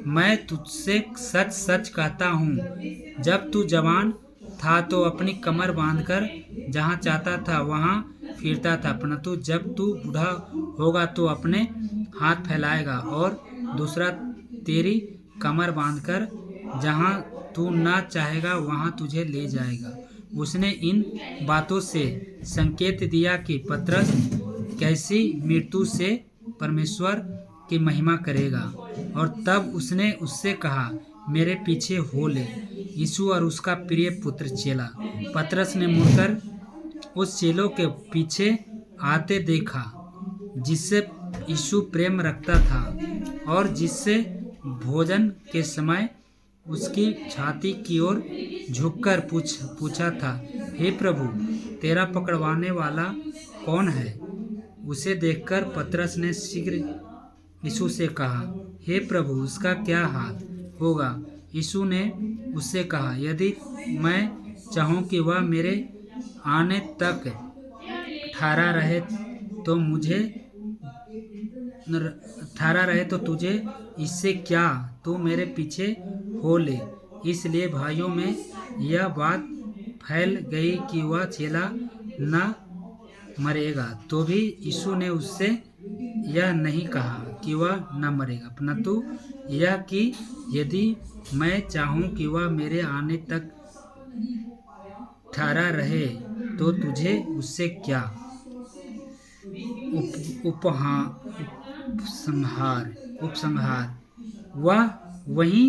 मैं तुझसे सच सच कहता हूँ, जब तू जवान था तो अपनी कमर बांधकर जहाँ चाहता था वहाँ फिरता था, परंतु जब तू बूढ़ा होगा तो अपने हाथ फैलाएगा और दूसरा तेरी कमर बांधकर जहाँ तू ना चाहेगा वहाँ तुझे ले जाएगा। उसने इन बातों से संकेत दिया कि पतरस कैसी मृत्यु से परमेश्वर की महिमा करेगा। और तब उसने उससे कहा, मेरे पीछे हो ले। यीशु और उसका प्रिय पुत्र चेला। पतरस ने मुड़कर उस चेलों के पीछे आते देखा जिससे यीशु प्रेम रखता था और जिससे भोजन के समय उसकी छाती की ओर झुककर पूछा था, हे प्रभु, तेरा पकड़वाने वाला कौन है? उसे देखकर पतरस ने शीघ्र यीशु से कहा, हे प्रभु, उसका क्या हाल होगा? यीशु ने उससे कहा, यदि मैं चाहूँ कि वह मेरे आने तक ठहरा रहे तो तुझे इससे क्या? तू मेरे पीछे हो ले। इसलिए भाइयों में यह बात फैल गई कि वह चेला न मरेगा। तो भी यीशु ने उससे यह नहीं कहा कि वह न मरेगा, परंतु यह कि यदि मैं चाहूँ कि वह मेरे आने तक ठहरा रहे तो तुझे उससे क्या? उपसंहार। वह वही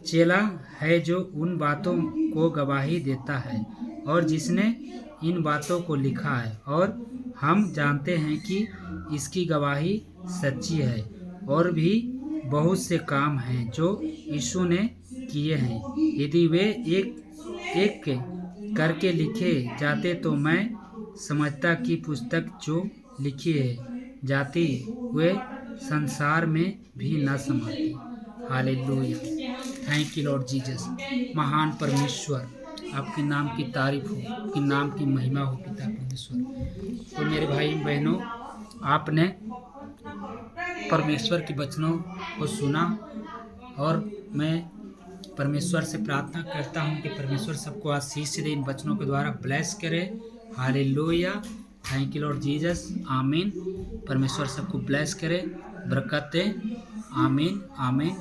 चेला है जो उन बातों को गवाही देता है और जिसने इन बातों को लिखा है, और हम जानते हैं कि इसकी गवाही सच्ची है। और भी बहुत से काम हैं जो यीशु ने किए हैं। यदि वे एक एक करके लिखे जाते तो मैं समझता कि पुस्तक जो लिखी है जाती वे संसार में भी न समाती। Hallelujah. Thank you Lord Jesus. महान परमेश्वर, आपके नाम की तारीफ हो, आपके नाम की महिमा हो पिता परमेश्वर। तो मेरे भाई बहनों, आपने परमेश्वर के वचनों को सुना और मैं परमेश्वर से प्रार्थना करता हूँ कि परमेश्वर सबको आशीष दे, इन वचनों के द्वारा ब्लेस करे। Hallelujah. Thank you Lord Jesus. आमीन। परमेश्वर सबको ब्लेस करे, बरकत दे। आमीन आमीन।